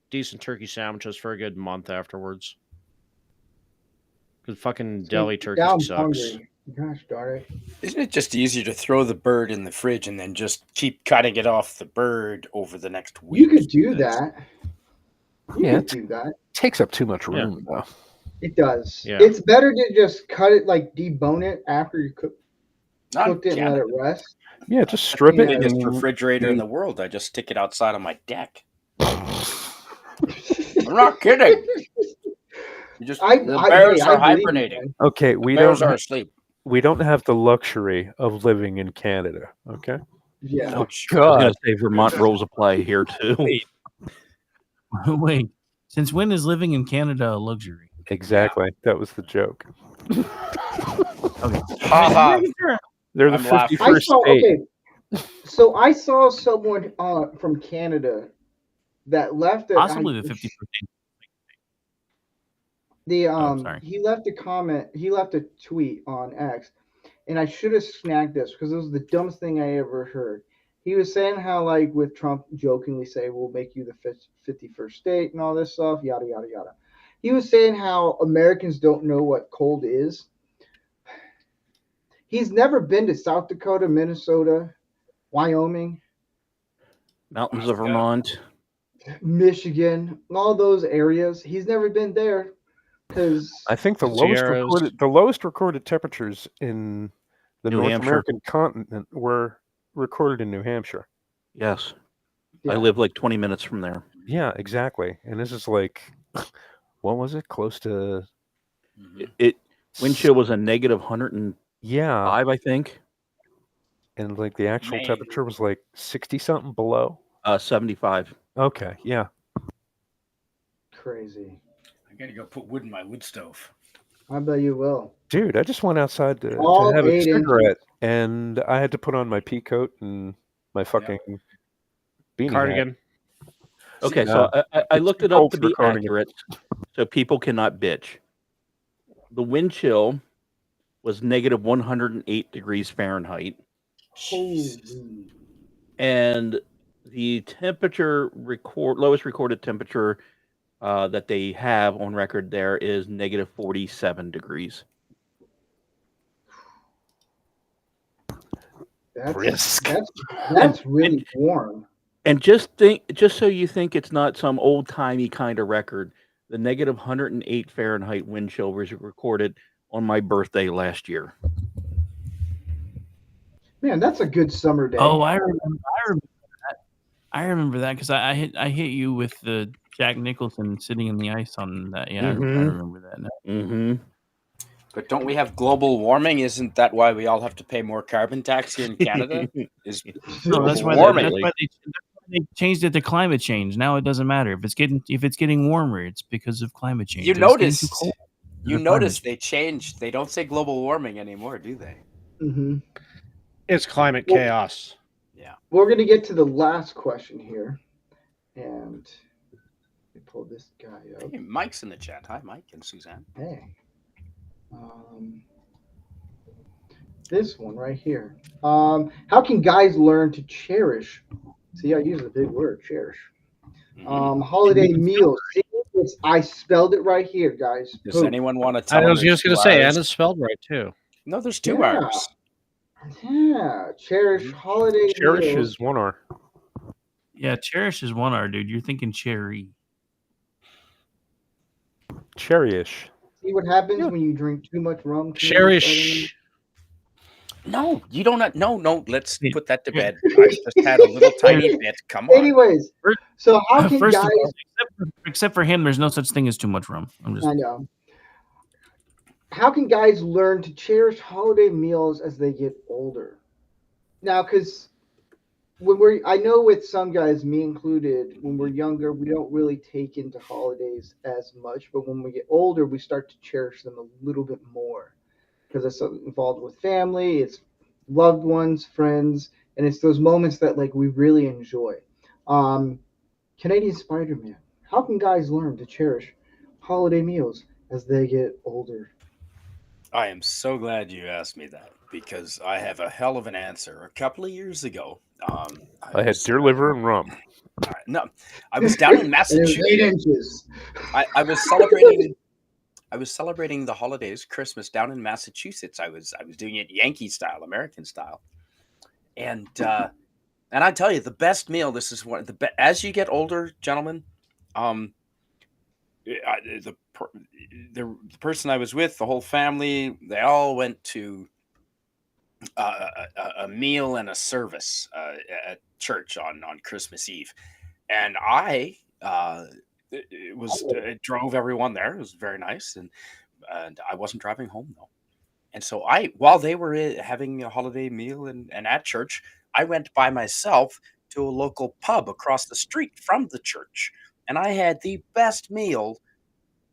decent turkey sandwiches for a good month afterwards. Because fucking deli turkey sucks. Hungry. Gosh darn it! Isn't it just easier to throw the bird in the fridge and then just keep cutting it off the bird over the next week? You could do that. You could do that. Takes up too much room, though. It does. Yeah. It's better to just cut it, like debone it after you cooked it and let it rest. Yeah, just strip it. The biggest refrigerator in the world. I just stick it outside on my deck. I'm not kidding. The bears are hibernating. Okay, the bears are asleep. We don't have the luxury of living in Canada. Okay. Yeah. Oh, God. I was going to say Vermont rules apply here too. Wait. Since when is living in Canada a luxury? Exactly. That was the joke. Okay. Ha. They're the 51st state. Okay. So I saw someone from Canada that left possibly the 51st state. He left a comment. He left a tweet on X, and I should have snagged this because it was the dumbest thing I ever heard. He was saying how, like, with Trump jokingly say, we'll make you the 51st state and all this stuff, yada, yada, yada. He was saying how Americans don't know what cold is. He's never been to South Dakota, Minnesota, Wyoming, mountains of Vermont, Michigan, all those areas. He's never been there. I think the lowest recorded temperatures in the North American continent were recorded in New Hampshire. Yes. Yeah. I live like 20 minutes from there. Yeah, exactly. And this is like, what was it? Close to Wind chill was a negative 105, yeah, I think. and like the actual Man. temperature was like 60 something below. 75. Okay, yeah. Crazy. I gotta go put wood in my wood stove. I bet you will. Dude, I just went outside to All have a 8 cigarette, and I had to put on my pea coat and my fucking beanie hat. Cardigan. Okay, so I looked it up cold to for a be cardigan. accurate, so people cannot bitch. The wind chill was negative 108 degrees Fahrenheit, Holy. and the lowest recorded temperature that they have on record there is negative 47 degrees. That's really warm. And just so you think it's not some old timey kind of record, the negative 108 Fahrenheit wind chill was recorded on my birthday last year. Man, that's a good summer day. Oh, I remember that because I hit you with the Jack Nicholson sitting in the ice on that. Yeah, I remember that now. Mm-hmm. But don't we have global warming? Isn't that why we all have to pay more carbon tax here in Canada? No, that's why they changed it to climate change. Now it doesn't matter if it's getting warmer. It's because of climate change. You notice they changed. They don't say global warming anymore, do they? Mm-hmm. It's climate chaos. Yeah. We're going to get to the last question here. And let me pull this guy up. Hey, Mike's in the chat. Hi, Mike and Suzanne. Hey. This one right here. How can guys learn to cherish? See, I use a big word, cherish. Holiday meals. See, I spelled it right here, guys. Does anyone want to tell I them? was just going to say, and it's spelled right too. No, there's 2 R's. Yeah, cherish holiday Cherish meals. is 1 R. Yeah, cherish is 1 R, dude. You're thinking cherry. Cherish. See what happens when you drink too much rum? Cherish. No, you don't. No. Let's put that to bed. I just had a little tiny bit. Come on. Anyways, so how can First guys? of all, except for him, there's no such thing as too much rum. I know. How can guys learn to cherish holiday meals as they get older? Now, because I know with some guys, me included, when we're younger, we don't really take into holidays as much, but when we get older, we start to cherish them a little bit more because it's involved with family, it's loved ones, friends, and it's those moments that like we really enjoy. Canadian Spider-Man. How can guys learn to cherish holiday meals as they get older? I am so glad you asked me that because I have a hell of an answer. A couple of years ago, I had deer liver and rum. No, I was down in Massachusetts. 8 inches. I was celebrating. I was celebrating the holidays, Christmas, down in Massachusetts. I was doing it Yankee style, American style, and I tell you, the best meal. This is one of the best. As you get older, gentlemen, the person I was with, the whole family, they all went to a meal and a service at church on Christmas Eve, and I drove everyone there. It was very nice, and I wasn't driving home though. And so while they were having a holiday meal and at church, I went by myself to a local pub across the street from the church, and I had the best meal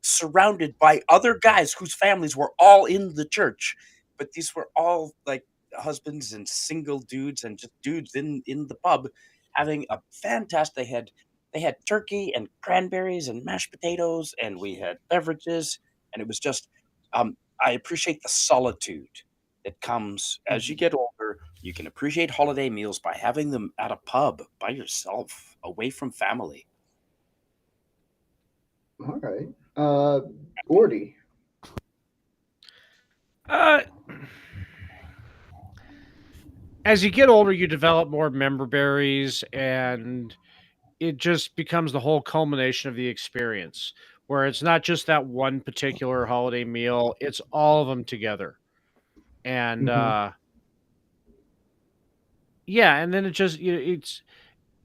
surrounded by other guys whose families were all in the church, but these were all like husbands and single dudes and just dudes in the pub having a fantastic. They had turkey and cranberries and mashed potatoes, and we had beverages, and it was just I appreciate the solitude that comes as you get older. You can appreciate holiday meals by having them at a pub by yourself, away from family. All right. Gordy. As you get older, you develop more member berries, and it just becomes the whole culmination of the experience, where it's not just that one particular holiday meal; it's all of them together. And yeah, and then it's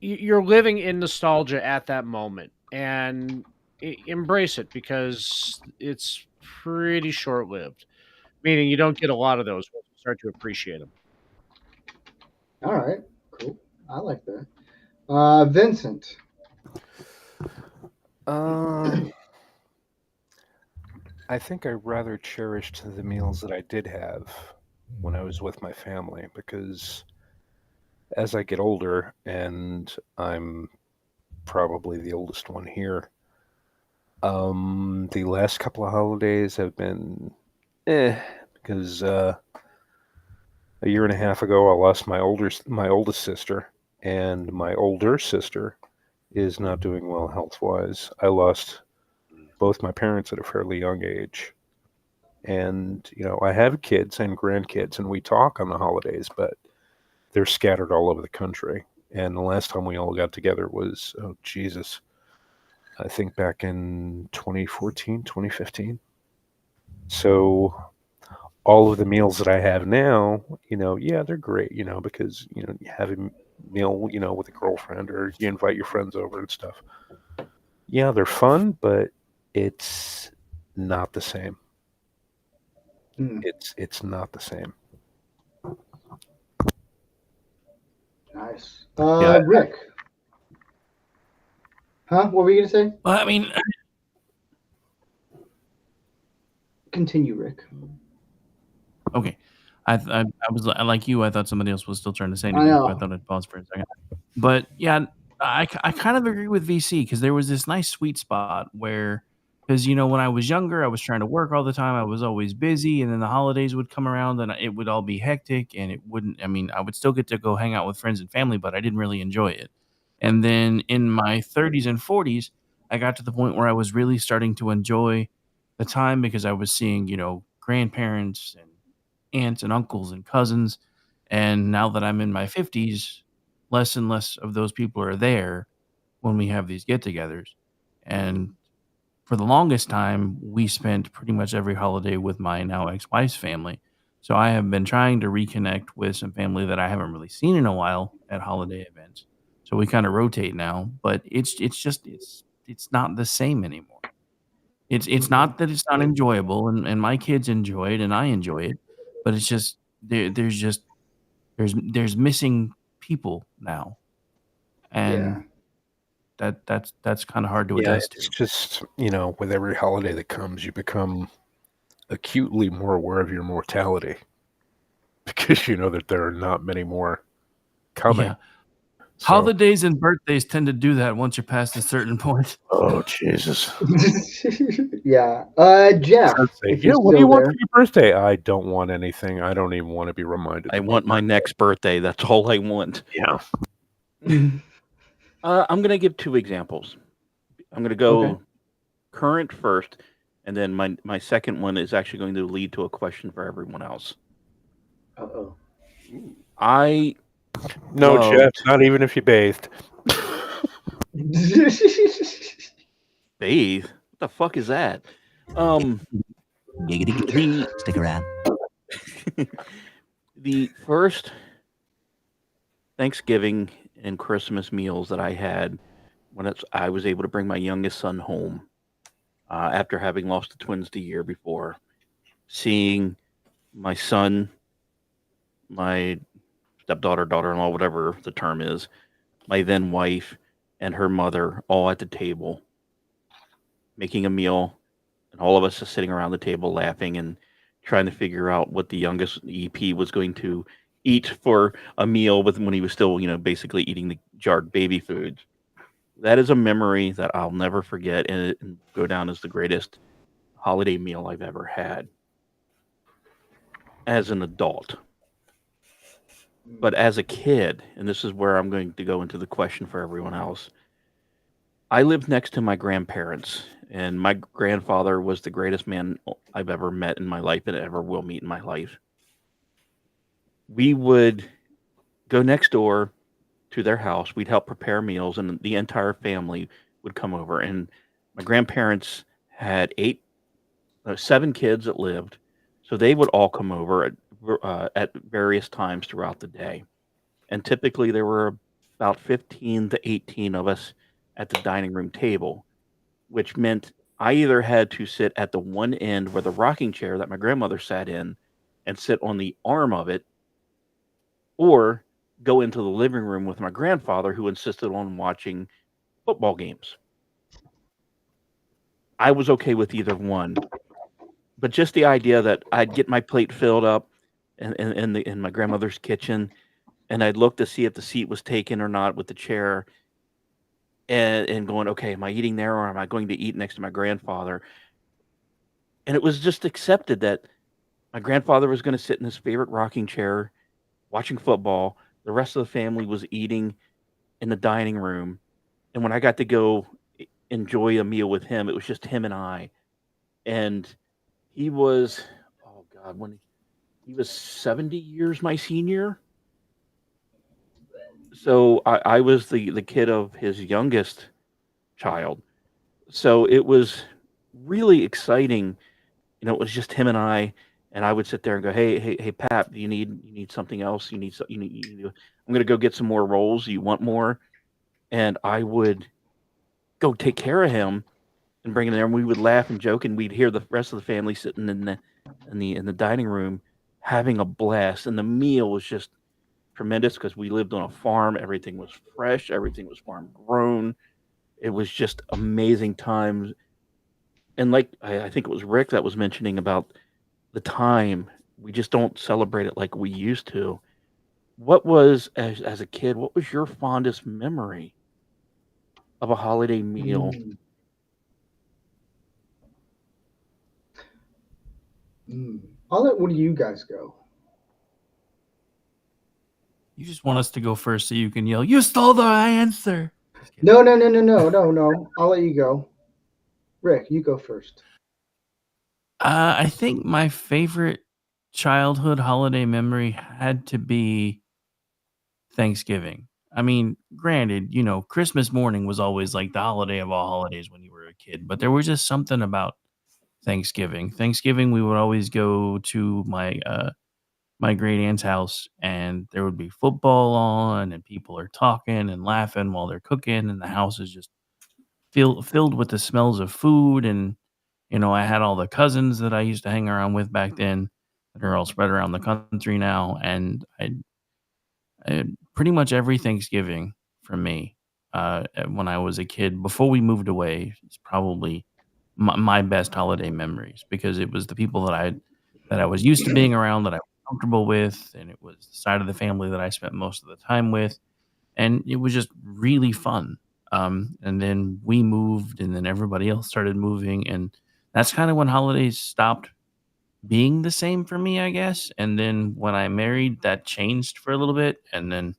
you're living in nostalgia at that moment, and embrace it because it's pretty short lived. Meaning you don't get a lot of those once you start to appreciate them. All right, cool. I like that. Vincent. I think I rather cherished the meals that I did have when I was with my family because as I get older, and I'm probably the oldest one here, the last couple of holidays have been because a year and a half ago I lost my oldest sister, and my older sister is not doing well health wise. I lost both my parents at a fairly young age. And, I have kids and grandkids, and we talk on the holidays, but they're scattered all over the country. And the last time we all got together was, oh, Jesus, I think back in 2014, 2015. So all of the meals that I have now, yeah, they're great, because, you have a meal, with a girlfriend or you invite your friends over and stuff. Yeah, they're fun, but it's not the same. It's not the same. Nice. Rick. Huh? What were you gonna say? Well, I mean, continue, Rick. Okay. I was like you. I thought somebody else was still trying to say anything, so I thought I'd pause for a second. But yeah, I kind of agree with VC because there was this nice sweet spot where, because when I was younger, I was trying to work all the time. I was always busy, and then the holidays would come around, and it would all be hectic, and it wouldn't. I mean, I would still get to go hang out with friends and family, but I didn't really enjoy it. And then in my 30s and 40s, I got to the point where I was really starting to enjoy the time because I was seeing, grandparents and aunts and uncles and cousins. And now that I'm in my 50s, less and less of those people are there when we have these get-togethers. And for the longest time, we spent pretty much every holiday with my now ex-wife's family. So I have been trying to reconnect with some family that I haven't really seen in a while at holiday events. So we kind of rotate now, but it's not the same anymore. It's not that it's not enjoyable, and my kids enjoy it and I enjoy it, but it's just there's missing people now, and that's kind of hard to adjust to. It's just with every holiday that comes, you become acutely more aware of your mortality because you know that there are not many more coming. Yeah. Holidays and birthdays tend to do that once you're past a certain point. Oh, Jesus. Yeah. Jeff. What do you want for your birthday? I don't want anything. I don't even want to be reminded. I want my next birthday. That's all I want. Yeah. I'm going to give two examples. I'm going to go current first, and then my second one is actually going to lead to a question for everyone else. Uh-oh. No, Jeff, not even if you bathed. Bathe? What the fuck is that? Giggity, stick around. The first Thanksgiving and Christmas meals that I had when I was able to bring my youngest son home after having lost the twins the year before, seeing my son, my stepdaughter, daughter-in-law, whatever the term is, my then wife, and her mother all at the table making a meal, and all of us are sitting around the table laughing and trying to figure out what the youngest EP was going to eat for a meal when he was still, basically eating the jarred baby foods. That is a memory that I'll never forget and go down as the greatest holiday meal I've ever had as an adult. But as a kid, and this is where I'm going to go into the question for everyone else, I lived next to my grandparents, and my grandfather was the greatest man I've ever met in my life and ever will meet in my life. We would go next door to their house. We'd help prepare meals, and the entire family would come over. And my grandparents had 7 kids that lived, so they would all come over at various times throughout the day. And typically there were about 15 to 18 of us at the dining room table, which meant I either had to sit at the one end where the rocking chair that my grandmother sat in and sit on the arm of it, or go into the living room with my grandfather, who insisted on watching football games. I was okay with either one, but just the idea that I'd get my plate filled up in my grandmother's kitchen, and I'd look to see if the seat was taken or not with the chair, and going, okay, am I eating there or am I going to eat next to my grandfather? And it was just accepted that my grandfather was going to sit in his favorite rocking chair watching football. The rest of the family was eating in the dining room. And when I got to go enjoy a meal with him, it was just him and I. And he was, oh God, when he was 70 years my senior. So I was the kid of his youngest child. So it was really exciting. It was just him and I would sit there and go, hey, Pap, do you need something else? You need, I'm going to go get some more rolls. You want more? And I would go take care of him and bring him there. And we would laugh and joke, and we'd hear the rest of the family sitting in the dining room having a blast. And the meal was just tremendous because we lived on a farm. Everything was fresh. Everything was farm grown. It was just amazing times. And like, I think it was Rick that was mentioning about the time, we just don't celebrate it like we used to. What was, as a kid, what was your fondest memory of a holiday meal? I'll let one of you guys go. You just want us to go first so you can yell, "You stole the answer." No. I'll let you go. Rick, you go first. I think my favorite childhood holiday memory had to be Thanksgiving. I mean, granted, Christmas morning was always like the holiday of all holidays when you were a kid, but there was just something about Thanksgiving. Thanksgiving, we would always go to my great aunt's house, and there would be football on, and people are talking and laughing while they're cooking, and the house is just filled with the smells of food. And I had all the cousins that I used to hang around with back then that are all spread around the country now, and I pretty much every Thanksgiving for me, when I was a kid, before we moved away, is probably my best holiday memories, because it was the people that I was used to being around, that I was comfortable with, and it was the side of the family that I spent most of the time with, and it was just really fun. And then we moved, and then everybody else started moving, and that's kind of when holidays stopped being the same for me, I guess. And then when I married, that changed for a little bit, and then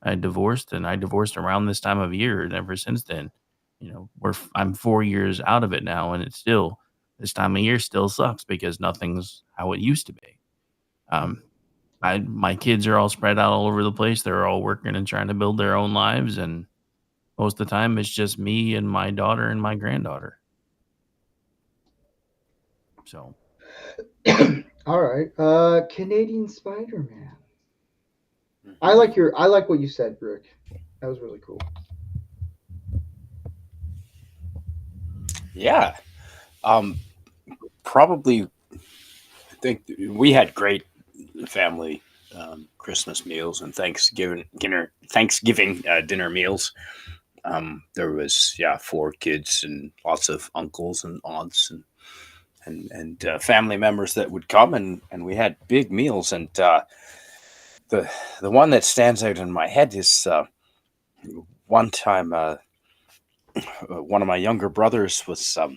I divorced, and I divorced around this time of year, and ever since then, I'm 4 years out of it now, and it's still, this time of year still sucks because nothing's how it used to be. Um, my kids are all spread out all over the place. They're all working and trying to build their own lives, and most of the time it's just me and my daughter and my granddaughter. So, all right, Canadian Spider-Man. I like what you said, Rick. That was really cool. Yeah. Probably, I think we had great family Christmas meals and Thanksgiving dinner meals. There was 4 kids and lots of uncles and aunts and family members that would come, and we had big meals. And the one that stands out in my head is one time one of my younger brothers was a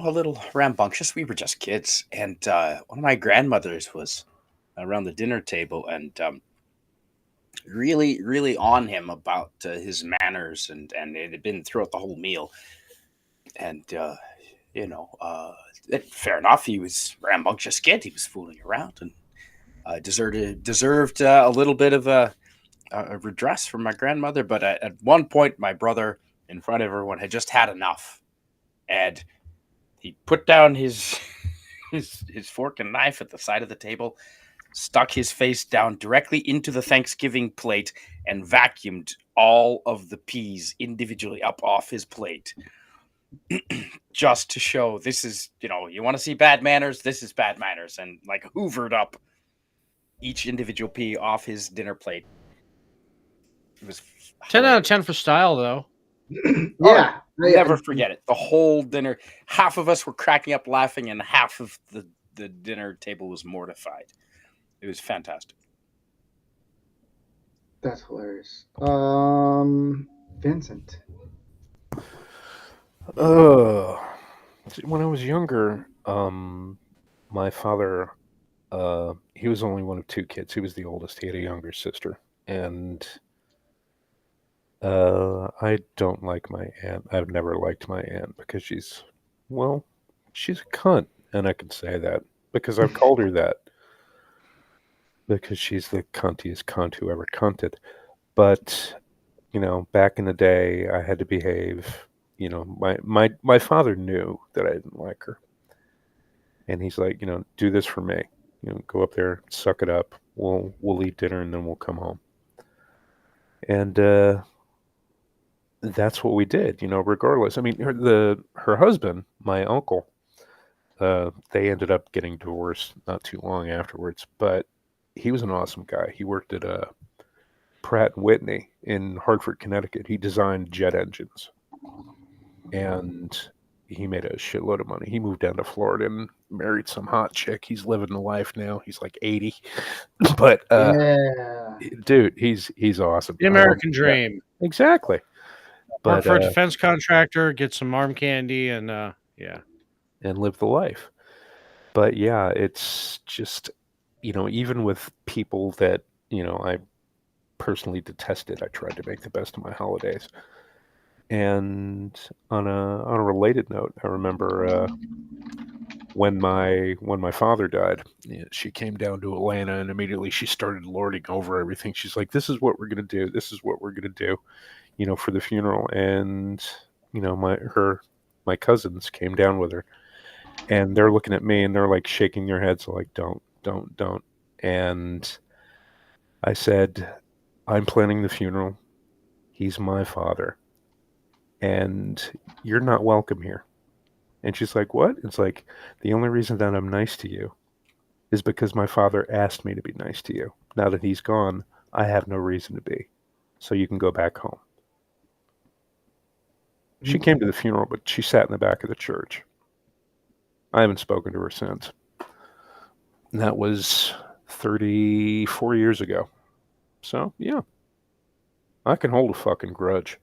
little rambunctious. We were just kids, and one of my grandmothers was around the dinner table, and really, really on him about his manners, and it had been throughout the whole meal. And fair enough, he was a rambunctious kid. He was fooling around, and deserved a little bit of a redress from my grandmother. But at one point, my brother, in front of everyone, had just had enough, and he put down his his fork and knife at the side of the table, stuck his face down directly into the Thanksgiving plate and vacuumed all of the peas individually up off his plate. Just to show this is, you want to see bad manners? This is bad manners. And like hoovered up each individual pea off his dinner plate. It was 10 out of 10 for style, though. Yeah. Never forget it. The whole dinner, half of us were cracking up laughing, and half of the dinner table was mortified. It was fantastic. That's hilarious. Vincent. When I was younger, my father, he was only one of two kids. He was the oldest. He had a younger sister, and I don't like my aunt. I've never liked my aunt because she's a cunt, and I can say that because I've called her that because she's the cuntiest cunt who ever cunted. But back in the day, I had to behave. My father knew that I didn't like her, and he's like, do this for me. Go up there, suck it up. We'll eat dinner, and then we'll come home. And that's what we did, regardless. I mean, her husband, my uncle, they ended up getting divorced not too long afterwards, but he was an awesome guy. He worked at Pratt & Whitney in Hartford, Connecticut. He designed jet engines, and he made a shitload of money. He moved down to Florida and married some hot chick. He's living the life now. He's like 80, but dude, he's awesome. The American dream. Exactly. Work for a defense contractor, get some arm candy, and and live the life. But yeah, it's just even with people that I personally detested, I tried to make the best of my holidays. And on a related note, I remember when my father died, she came down to Atlanta, and immediately she started lording over everything. She's like, "This is what we're gonna do. This is what we're gonna do." For the funeral. And, my cousins came down with her, and they're looking at me and they're like shaking their heads like, don't. And I said, I'm planning the funeral. He's my father. And you're not welcome here. And she's like, what? It's like, the only reason that I'm nice to you is because my father asked me to be nice to you. Now that he's gone, I have no reason to be. So you can go back home. She came to the funeral, but she sat in the back of the church. I haven't spoken to her since. And that was 34 years ago. So, yeah. I can hold a fucking grudge.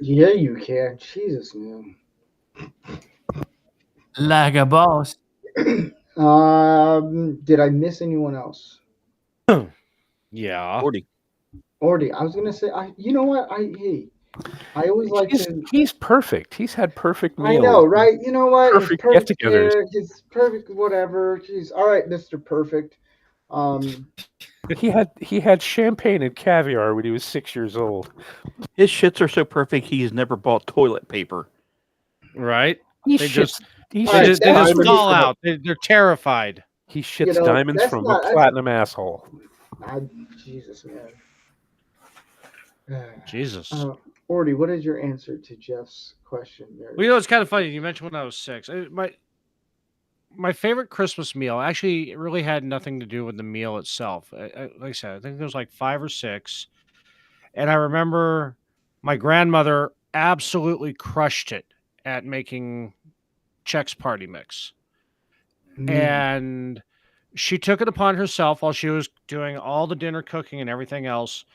Yeah, you can. Jesus, man. Like a boss. Did I miss anyone else? Yeah. Ordy. I was gonna say, you know what? I always like to. He's perfect. He's had perfect meals. I know, right? You know what? Perfect get-togethers. He's perfect, whatever. Jeez. All right, Mr. Perfect. He had champagne and caviar when he was 6 years old. His shits are so perfect, he's never bought toilet paper. Right? They just fall out. They're terrified. He shits diamonds from a platinum asshole. Jesus, man. Jesus. Ordy, what is your answer to Jeff's question there? Well, it's kind of funny. You mentioned when I was 6. My favorite Christmas meal actually really had nothing to do with the meal itself. Like I said, I think there was like 5 or 6. And I remember my grandmother absolutely crushed it at making Chex Party Mix. And she took it upon herself while she was doing all the dinner cooking and everything else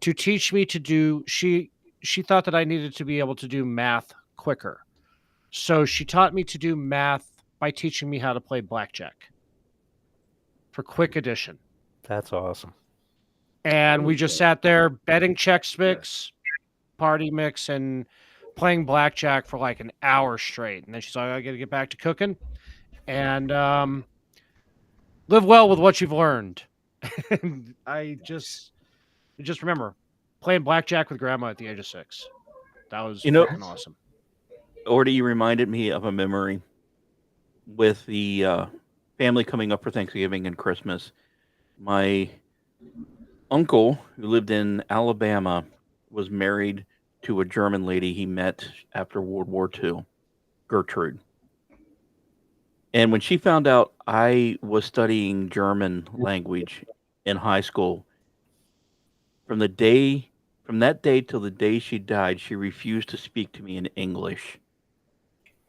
to teach me to do. She thought that I needed to be able to do math quicker. So she taught me to do math by teaching me how to play blackjack for quick addition. That's awesome. And we just sat there betting Chex Mix, Party Mix, and playing blackjack for like an hour straight. And then she's like, I got to get back to cooking. And live well with what you've learned. I just remember playing blackjack with grandma at the age of 6. That was fucking awesome. Ordy, you reminded me of a memory with the family coming up for Thanksgiving and Christmas. My uncle, who lived in Alabama, was married to a German lady he met after World War II, Gertrude. And when she found out I was studying German language in high school, from the day from that day till the day she died, she refused to speak to me in English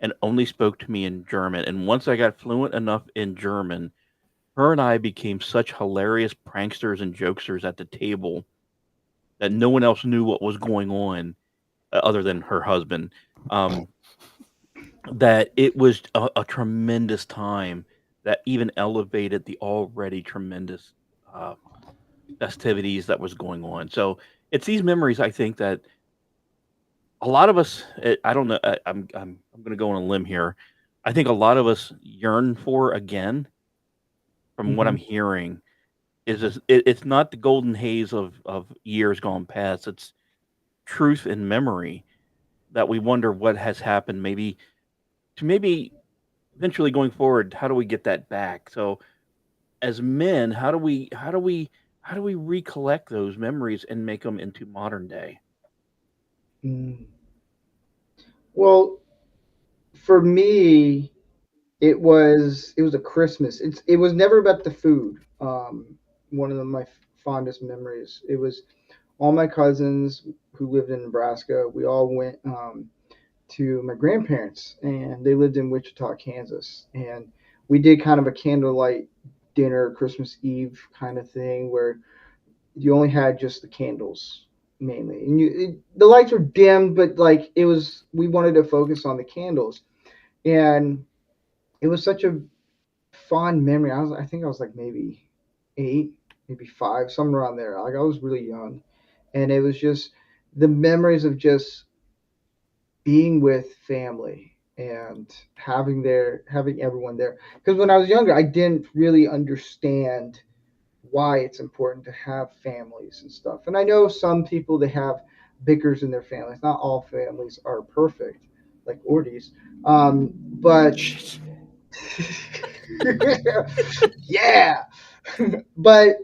and only spoke to me in German. And once I got fluent enough in German, her and I became such hilarious pranksters and jokesters at the table that no one else knew what was going on other than her husband. That it was a tremendous time that even elevated the already tremendous uh, festivities that was going on. So it's these memories, I think, that a lot of us, I don't know, I'm going to go on a limb here. I think a lot of us yearn for again, from what I'm hearing, is just, it's not the golden haze of years gone past. It's truth and memory that we wonder what has happened. Maybe eventually going forward, how do we get that back? So as men, how do we recollect those memories and make them into modern day? Well, for me, it was a Christmas. It was never about the food. One of my fondest memories. It was all my cousins who lived in Nebraska. We all went to my grandparents, and they lived in Wichita, Kansas, and we did kind of a candlelight dinner, Christmas Eve kind of thing, where you only had just the candles mainly, and the lights were dimmed, but like we wanted to focus on the candles, and it was such a fond memory. I think I was like maybe 8, maybe 5, somewhere around there. Like I was really young, and it was just the memories of just being with family and having everyone there. Because when I was younger, I didn't really understand why it's important to have families and stuff. And I know some people, they have bickers in their families. Not all families are perfect, like Ortiz. But yeah, but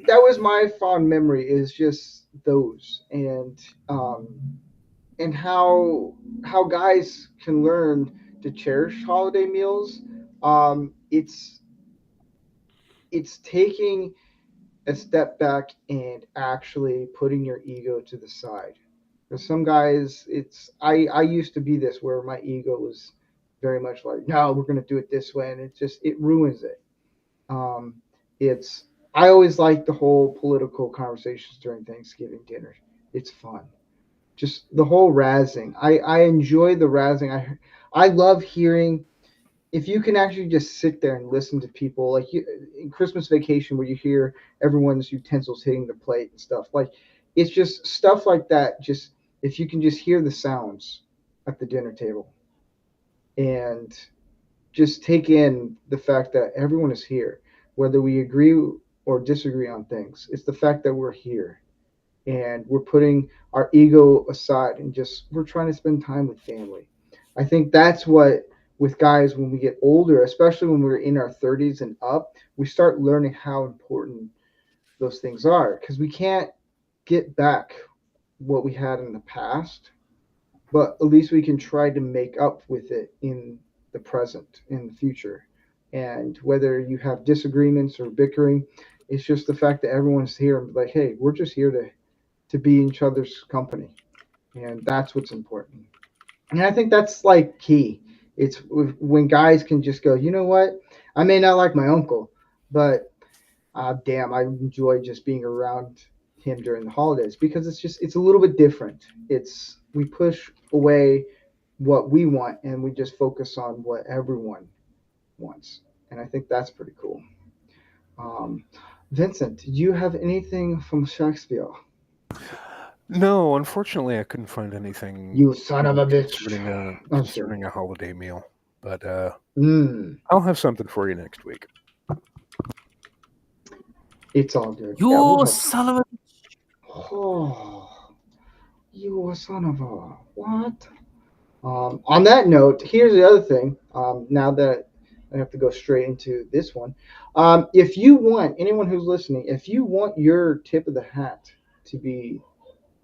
that was my fond memory, is just those, and how guys can learn to cherish holiday meals. It's taking a step back and actually putting your ego to the side. Because some guys, I used to be this, where my ego was very much like, no, we're gonna do it this way, and it ruins it. Um, it's I always like the whole political conversations during Thanksgiving dinner. It's fun. Just the whole razzing. I enjoy the razzing. I love hearing, if you can actually just sit there and listen to people, like in Christmas Vacation, where you hear everyone's utensils hitting the plate and stuff. Like it's just stuff like that. Just if you can just hear the sounds at the dinner table, and just take in the fact that everyone is here, whether we agree or disagree on things. It's the fact that we're here, and we're putting our ego aside, and just we're trying to spend time with family. I think that's what, with guys, when we get older, especially when we're in our 30s and up, we start learning how important those things are, because we can't get back what we had in the past, but at least we can try to make up with it in the present, in the future. And whether you have disagreements or bickering, it's just the fact that everyone's here and like, hey, we're just here to be in each other's company, and that's what's important. And I think that's like key. It's when guys can just go, you know what? I may not like my uncle, but damn, I enjoy just being around him during the holidays, because it's a little bit different. We push away what we want, and we just focus on what everyone wants, and I think that's pretty cool. Um, Vincent, do you have anything from Shakespeare? No, unfortunately, I couldn't find anything. You son of a bitch! Concerning a holiday meal, but Mm, I'll have something for you next week. it's all good. You Yeah, we'll have. son of a. Oh, you son of a what? On that note, here's the other thing. Now that I have to go straight into this one. If you want, anyone who's listening, if you want your tip of the hat to be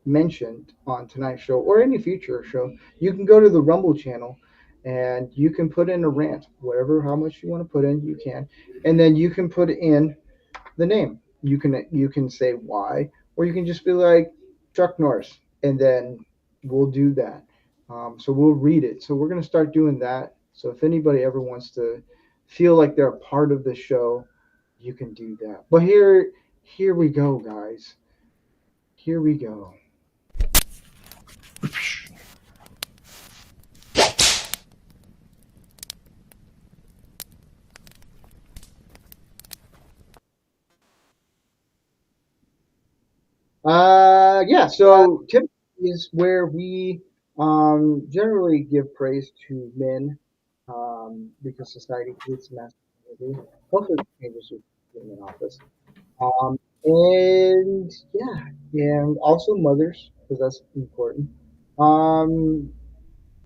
mentioned on tonight's show or any future show, you can go to the Rumble channel and you can put in a rant, whatever, how much you want to put in, you can, and then you can put in the name. You can say why, or you can just be like Chuck Norris, and then we'll do that. So we'll read it. So we're gonna start doing that. So if anybody ever wants to feel like they're a part of the show, you can do that. But here we go, guys. Here we go. Yeah, so tip is where we generally give praise to men because society hates masculinity. Hopefully, changes with women in office. And yeah, and also mothers because that's important. Um,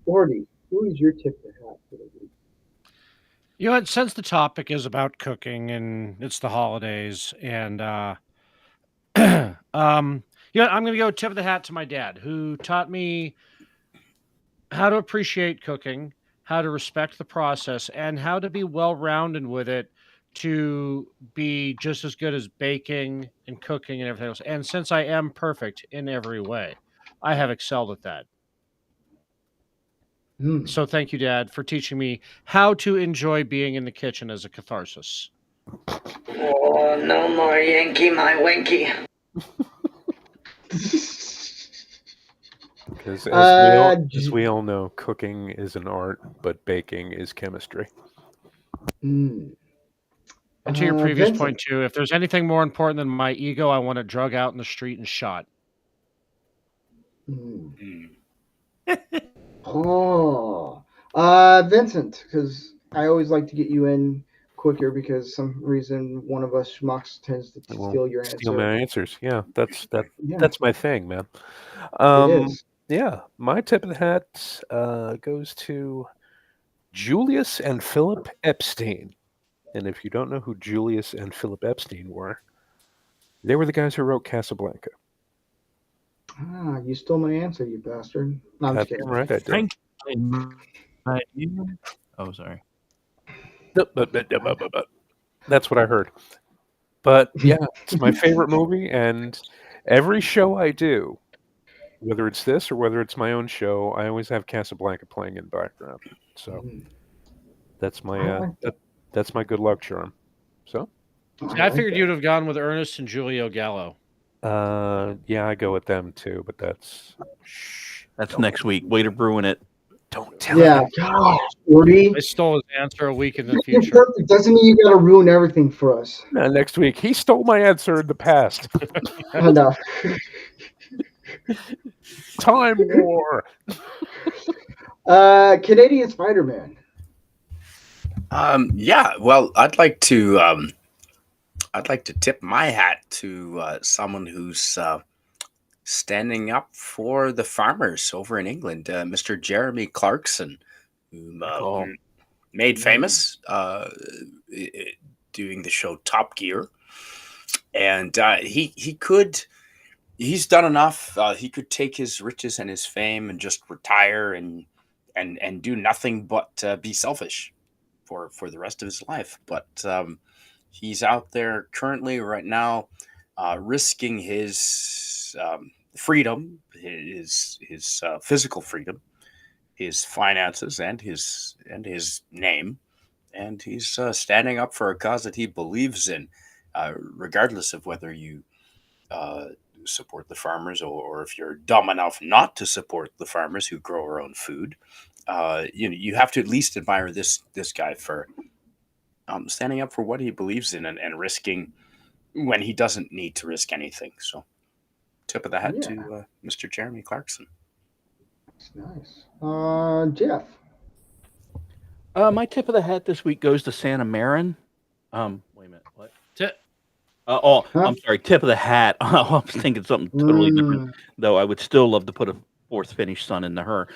Ordy, who is your tip to hat for the week? You know what? Since the topic is about cooking and it's the holidays, and I'm going to go tip of the hat to my dad, who taught me how to appreciate cooking, how to respect the process, and how to be well-rounded with it to be just as good as baking and cooking and everything else. And since I am perfect in every way, I have excelled at that. So thank you, Dad, for teaching me how to enjoy being in the kitchen as a catharsis. Oh, no more Yankee my Winky. Because as we all know, cooking is an art, but baking is chemistry. And to your previous point, too, if there's anything more important than my ego, I want it drug out in the street and shot. Vincent, because I always like to get you in quicker because some reason one of us schmucks tends to steal your answer. Steal my answers. Yeah, that's my thing, man. It is. Yeah, my tip of the hat goes to Julius and Philip Epstein. And if you don't know who Julius and Philip Epstein were, they were the guys who wrote Casablanca. You stole my answer, you bastard. No, I'm just kidding. Right, I did. Oh, sorry. That's what I heard. But yeah, it's my favorite movie, and every show I do, whether it's this or whether it's my own show, I always have Casablanca playing in the background. So that's my that's my good luck charm. So I figured you'd have gone with Ernest and Julio Gallo. Yeah, I go with them too, but that's next week. Way to ruin it. Don't tell me. Gosh, Ordy. I stole his answer a week in the future. It doesn't mean you got to ruin everything for us. Next week, he stole my answer in the past. No. Time War. Canadian Spider-Man. Yeah, well, I'd like to tip my hat to someone who's standing up for the farmers over in England, Mr. Jeremy Clarkson, who made famous doing the show Top Gear, and he's done enough. He could take his riches and his fame and just retire and do nothing but be selfish for the rest of his life. But he's out there currently right now, risking his freedom, his physical freedom, his finances, and his name, and he's standing up for a cause that he believes in, regardless of whether you support the farmers or if you're dumb enough not to support the farmers who grow our own food. You have to at least admire this guy for standing up for what he believes in and risking when he doesn't need to risk anything. So tip of the hat to Mr. Jeremy Clarkson. That's nice. Jeff. My tip of the hat this week goes to Santa Marin. Wait a minute. What? I'm sorry. Tip of the hat. I was thinking something totally different, though. I would still love to put a fourth Finnish son into her.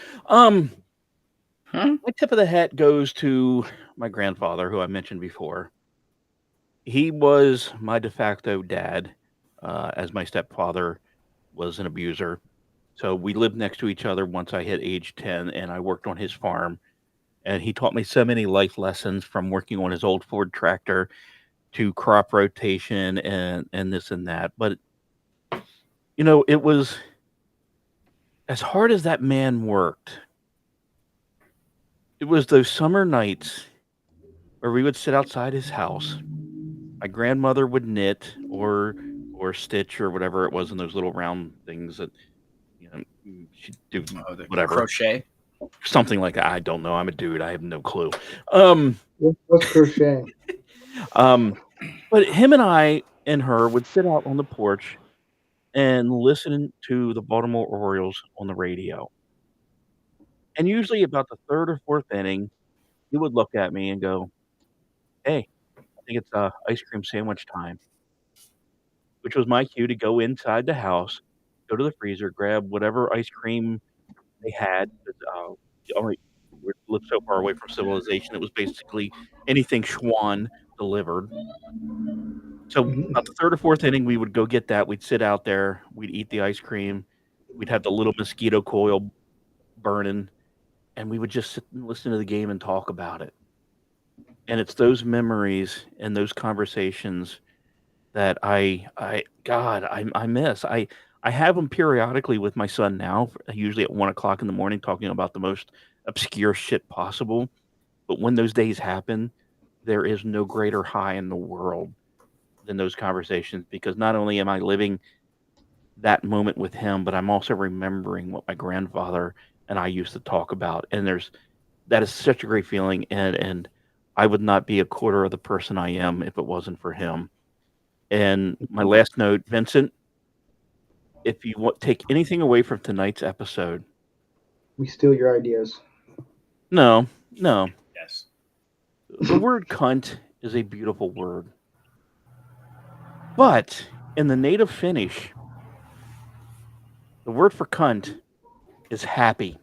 My tip of the hat goes to my grandfather, who I mentioned before. He was my de facto dad, as my stepfather was an abuser. So we lived next to each other once I hit age 10, and I worked on his farm. And he taught me so many life lessons, from working on his old Ford tractor to crop rotation and this and that. But, it was, as hard as that man worked, it was those summer nights where we would sit outside his house. My grandmother would knit or stitch or whatever it was in those little round things that she'd do, whatever, crochet, something like that. I don't know. I'm a dude. I have no clue. What's crocheting? But him and I and her would sit out on the porch and listen to the Baltimore Orioles on the radio. And usually about the third or fourth inning, he would look at me and go, "Hey, I think it's ice cream sandwich time," which was my cue to go inside the house, go to the freezer, grab whatever ice cream they had. 'Cause, we lived so far away from civilization, it was basically anything Schwan delivered. So about the third or fourth inning, we would go get that. We'd sit out there. We'd eat the ice cream. We'd have the little mosquito coil burning, and we would just sit and listen to the game and talk about it. And it's those memories and those conversations that I miss. I have them periodically with my son now, usually at 1 o'clock in the morning, talking about the most obscure shit possible. But when those days happen, there is no greater high in the world than those conversations, because not only am I living that moment with him, but I'm also remembering what my grandfather and I used to talk about. And that is such a great feeling. And I would not be a quarter of the person I am if it wasn't for him. And my last note, Vincent, if you take anything away from tonight's episode, we steal your ideas. No. Yes. The word cunt is a beautiful word. But in the native Finnish, the word for cunt is happy.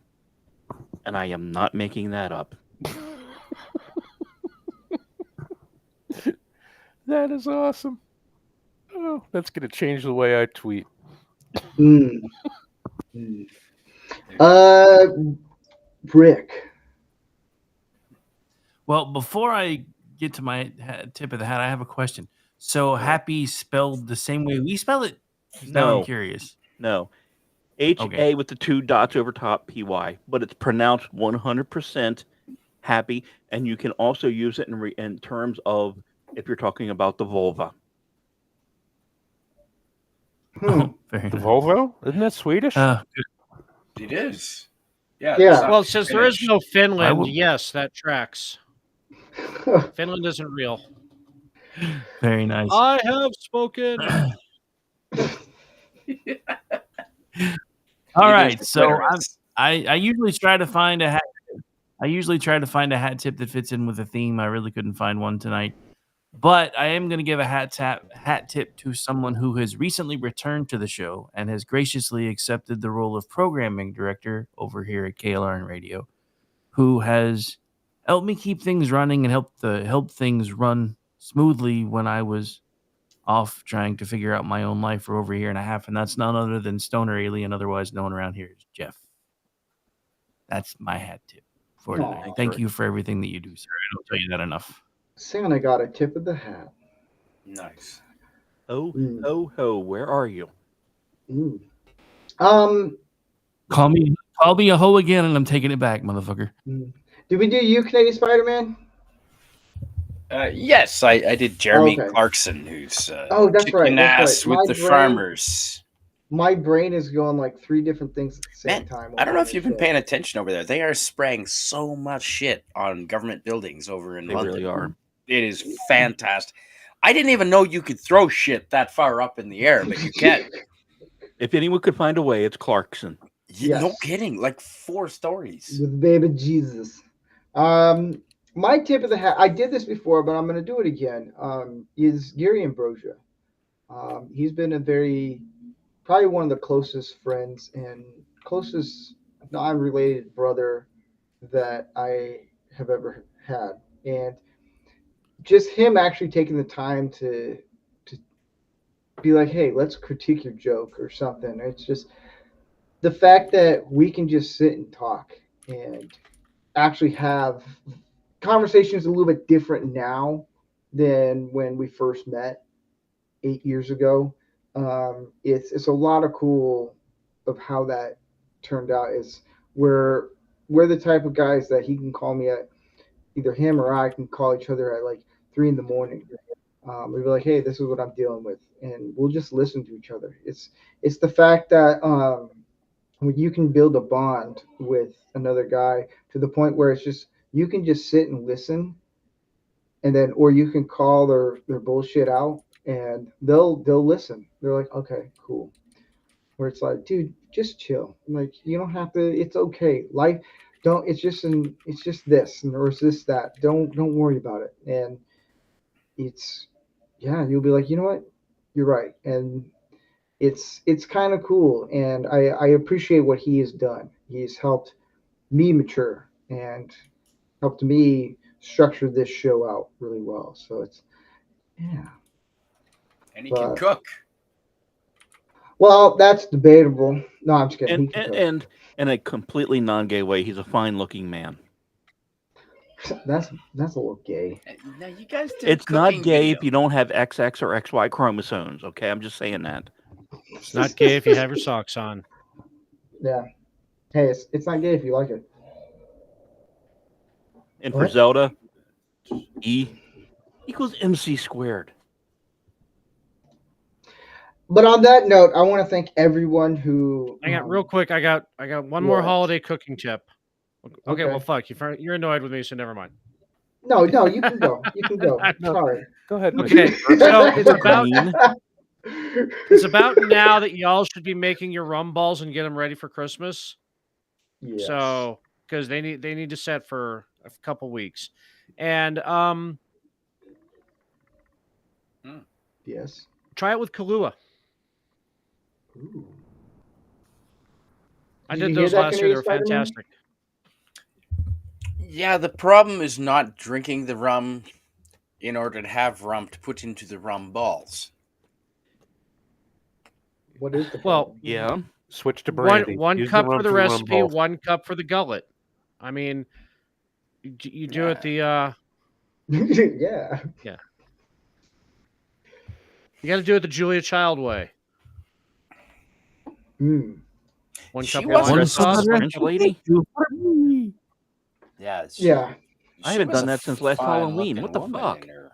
And I am not making that up. That is awesome. Oh, that's going to change the way I tweet. Rick. Well, before I get to my tip of the hat, I have a question. So happy spelled the same way we spell it? Now I'm curious. No. H-A with the 2 dots over top, P-Y. But it's pronounced 100% happy. And you can also use it in terms of if you're talking about the vulva. The Volvo? Isn't that Swedish? It is. Yeah. Well, since there is no Finland, yes, that tracks. Finland isn't real. Very nice. I have spoken. All right, so I usually try to find a hat. I usually try to find a hat tip that fits in with the theme. I really couldn't find one tonight, but I am going to give a hat tip to someone who has recently returned to the show and has graciously accepted the role of programming director over here at KLRN Radio, who has helped me keep things running and help things run smoothly when I was off trying to figure out my own life for over a year and a half, and that's none other than Stoner Alien, otherwise known around here as Jeff. That's my hat tip for tonight. Thank you for everything that you do, sir. I don't tell you that enough. Santa got a tip of the hat. Nice. Oh, ho, where are you? Call me a hoe again, and I'm taking it back, motherfucker. Did we do you, Canadian Spider-Man? Yes, I did Jeremy Clarkson, who's that's right. Ass with the farmers. My brain is going like 3 different things at the same time. I don't know if you've been paying attention over there. They are spraying so much shit on government buildings over in London. They really are. It is fantastic. I didn't even know you could throw shit that far up in the air, but you can. If anyone could find a way, it's Clarkson. Yes. No kidding. Like 4 stories. With baby Jesus. My tip of the hat, I did this before, but I'm going to do it again, is Gary Ambrosia. He's been probably one of the closest friends and closest non-related brother that I have ever had, and just him actually taking the time to be like, hey, let's critique your joke or something. It's just the fact that we can just sit and talk and actually have conversations a little bit different now than when we first met 8 years ago. It's a lot of cool of how that turned out. Is we're the type of guys that he can call me at, either him or I can call each other at like 3 in the morning. We'd be like, hey, this is what I'm dealing with, and we'll just listen to each other. It's the fact that when you can build a bond with another guy to the point where it's just you can just sit and listen, and then or you can call their bullshit out, and they'll listen. They're like, okay, cool. Where it's like, dude, just chill. Like you don't have to. It's okay. Life don't. It's just this or it's this that. Don't worry about it. And it's yeah. You'll be like, you know what, you're right. And it's kind of cool. And I appreciate what he has done. He's helped me mature and helped me structure this show out really well. So it's yeah. And he can cook. Well, that's debatable. No, I'm just kidding. And in a completely non-gay way, he's a fine-looking man. That's a little gay. Now you guys did It's not gay video. if you don't have XX or XY chromosomes. Okay, I'm just saying that. It's not gay if you have your socks on. Yeah. Hey, it's not gay if you like it. And for Zelda, E equals MC squared. But on that note, I want to thank everyone who. Hang on, real quick. I got one more holiday cooking tip. Okay, well, fuck you're annoyed with me, so never mind. No, you can go. You can go. Sorry. Go ahead. Okay, so it's about now that y'all should be making your rum balls and get them ready for Christmas. Yes. So, because they need to set for a couple weeks, and yes, try it with Kahlua. Ooh. I did those last year. They were fantastic. Yeah, the problem is not drinking the rum in order to have rum to put into the rum balls. What is the problem? Yeah. Switch to brandy. One cup for the recipe, 1 cup for the gullet. I mean, you do it the yeah. You got to do it the Julia Child way. 1 She cup wasn't sauce. French lady. Yeah. Yeah. I haven't done that since last Halloween. What the fuck? In her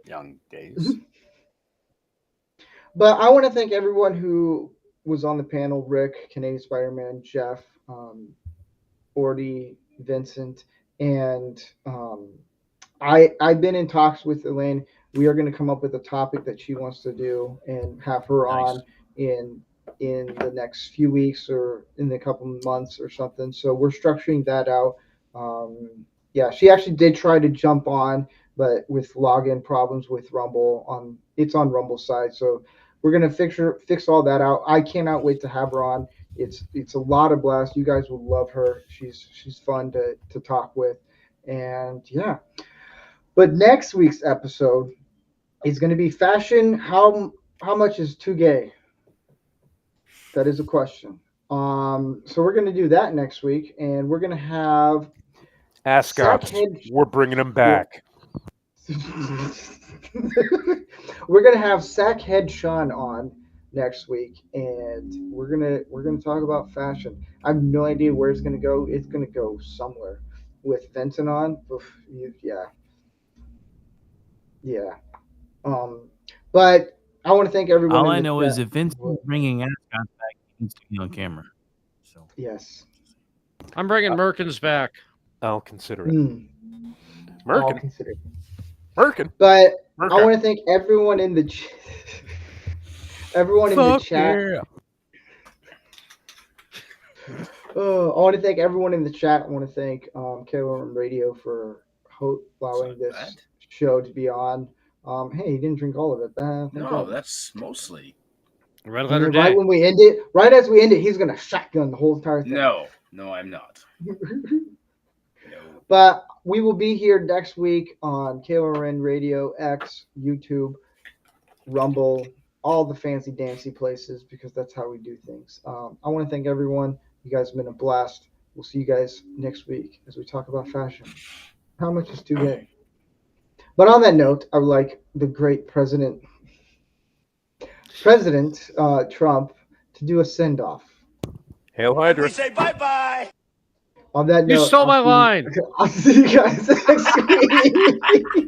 young days. But I want to thank everyone who was on the panel: Rick, Canadian Spider-Man, Jeff, Ordy, Vincent, and I've been in talks with Elaine. We are going to come up with a topic that she wants to do and have her on in the next few weeks or in a couple of months or something. So we're structuring that out. Yeah, she actually did try to jump on, but with login problems with Rumble it's on Rumble's side. So we're gonna fix all that out. I cannot wait to have her on. It's a lot of blast. You guys will love her. She's fun to talk with, and yeah. But next week's episode is going to be fashion. How much is too gay? That is a question. So we're going to do that next week, and we're going to have ascots. We're bringing them back. We're going to have Sackhead Sean on next week, and we're gonna talk about fashion. I have no idea where it's going to go. It's going to go somewhere with Vincent on. Oof, yeah. But I want to thank everyone. All I know is if Vince is bringing ascots back, he needs to be on camera. So yes, I'm bringing Merkins back. I'll consider it. I'll consider it. Merkin. But I want to thank everyone in the everyone in the chat. Yeah. I want to thank everyone in the chat. I want to thank KLM Radio for allowing this show to be on. Hey, he didn't drink all of it. No, that's mostly. Red Letter Day. Right when we end it, right as we end it, he's gonna shotgun the whole entire thing. No, I'm not. But we will be here next week on KRN Radio, X, YouTube, Rumble, all the fancy dancy places, because that's how we do things. I want to thank everyone. You guys have been a blast. We'll see you guys next week as we talk about fashion. How much is too gay? But on that note, I would like the great President Trump to do a send-off. Hail Hydra. We say bye-bye. On that note, You stole my line. I'll see you guys next week.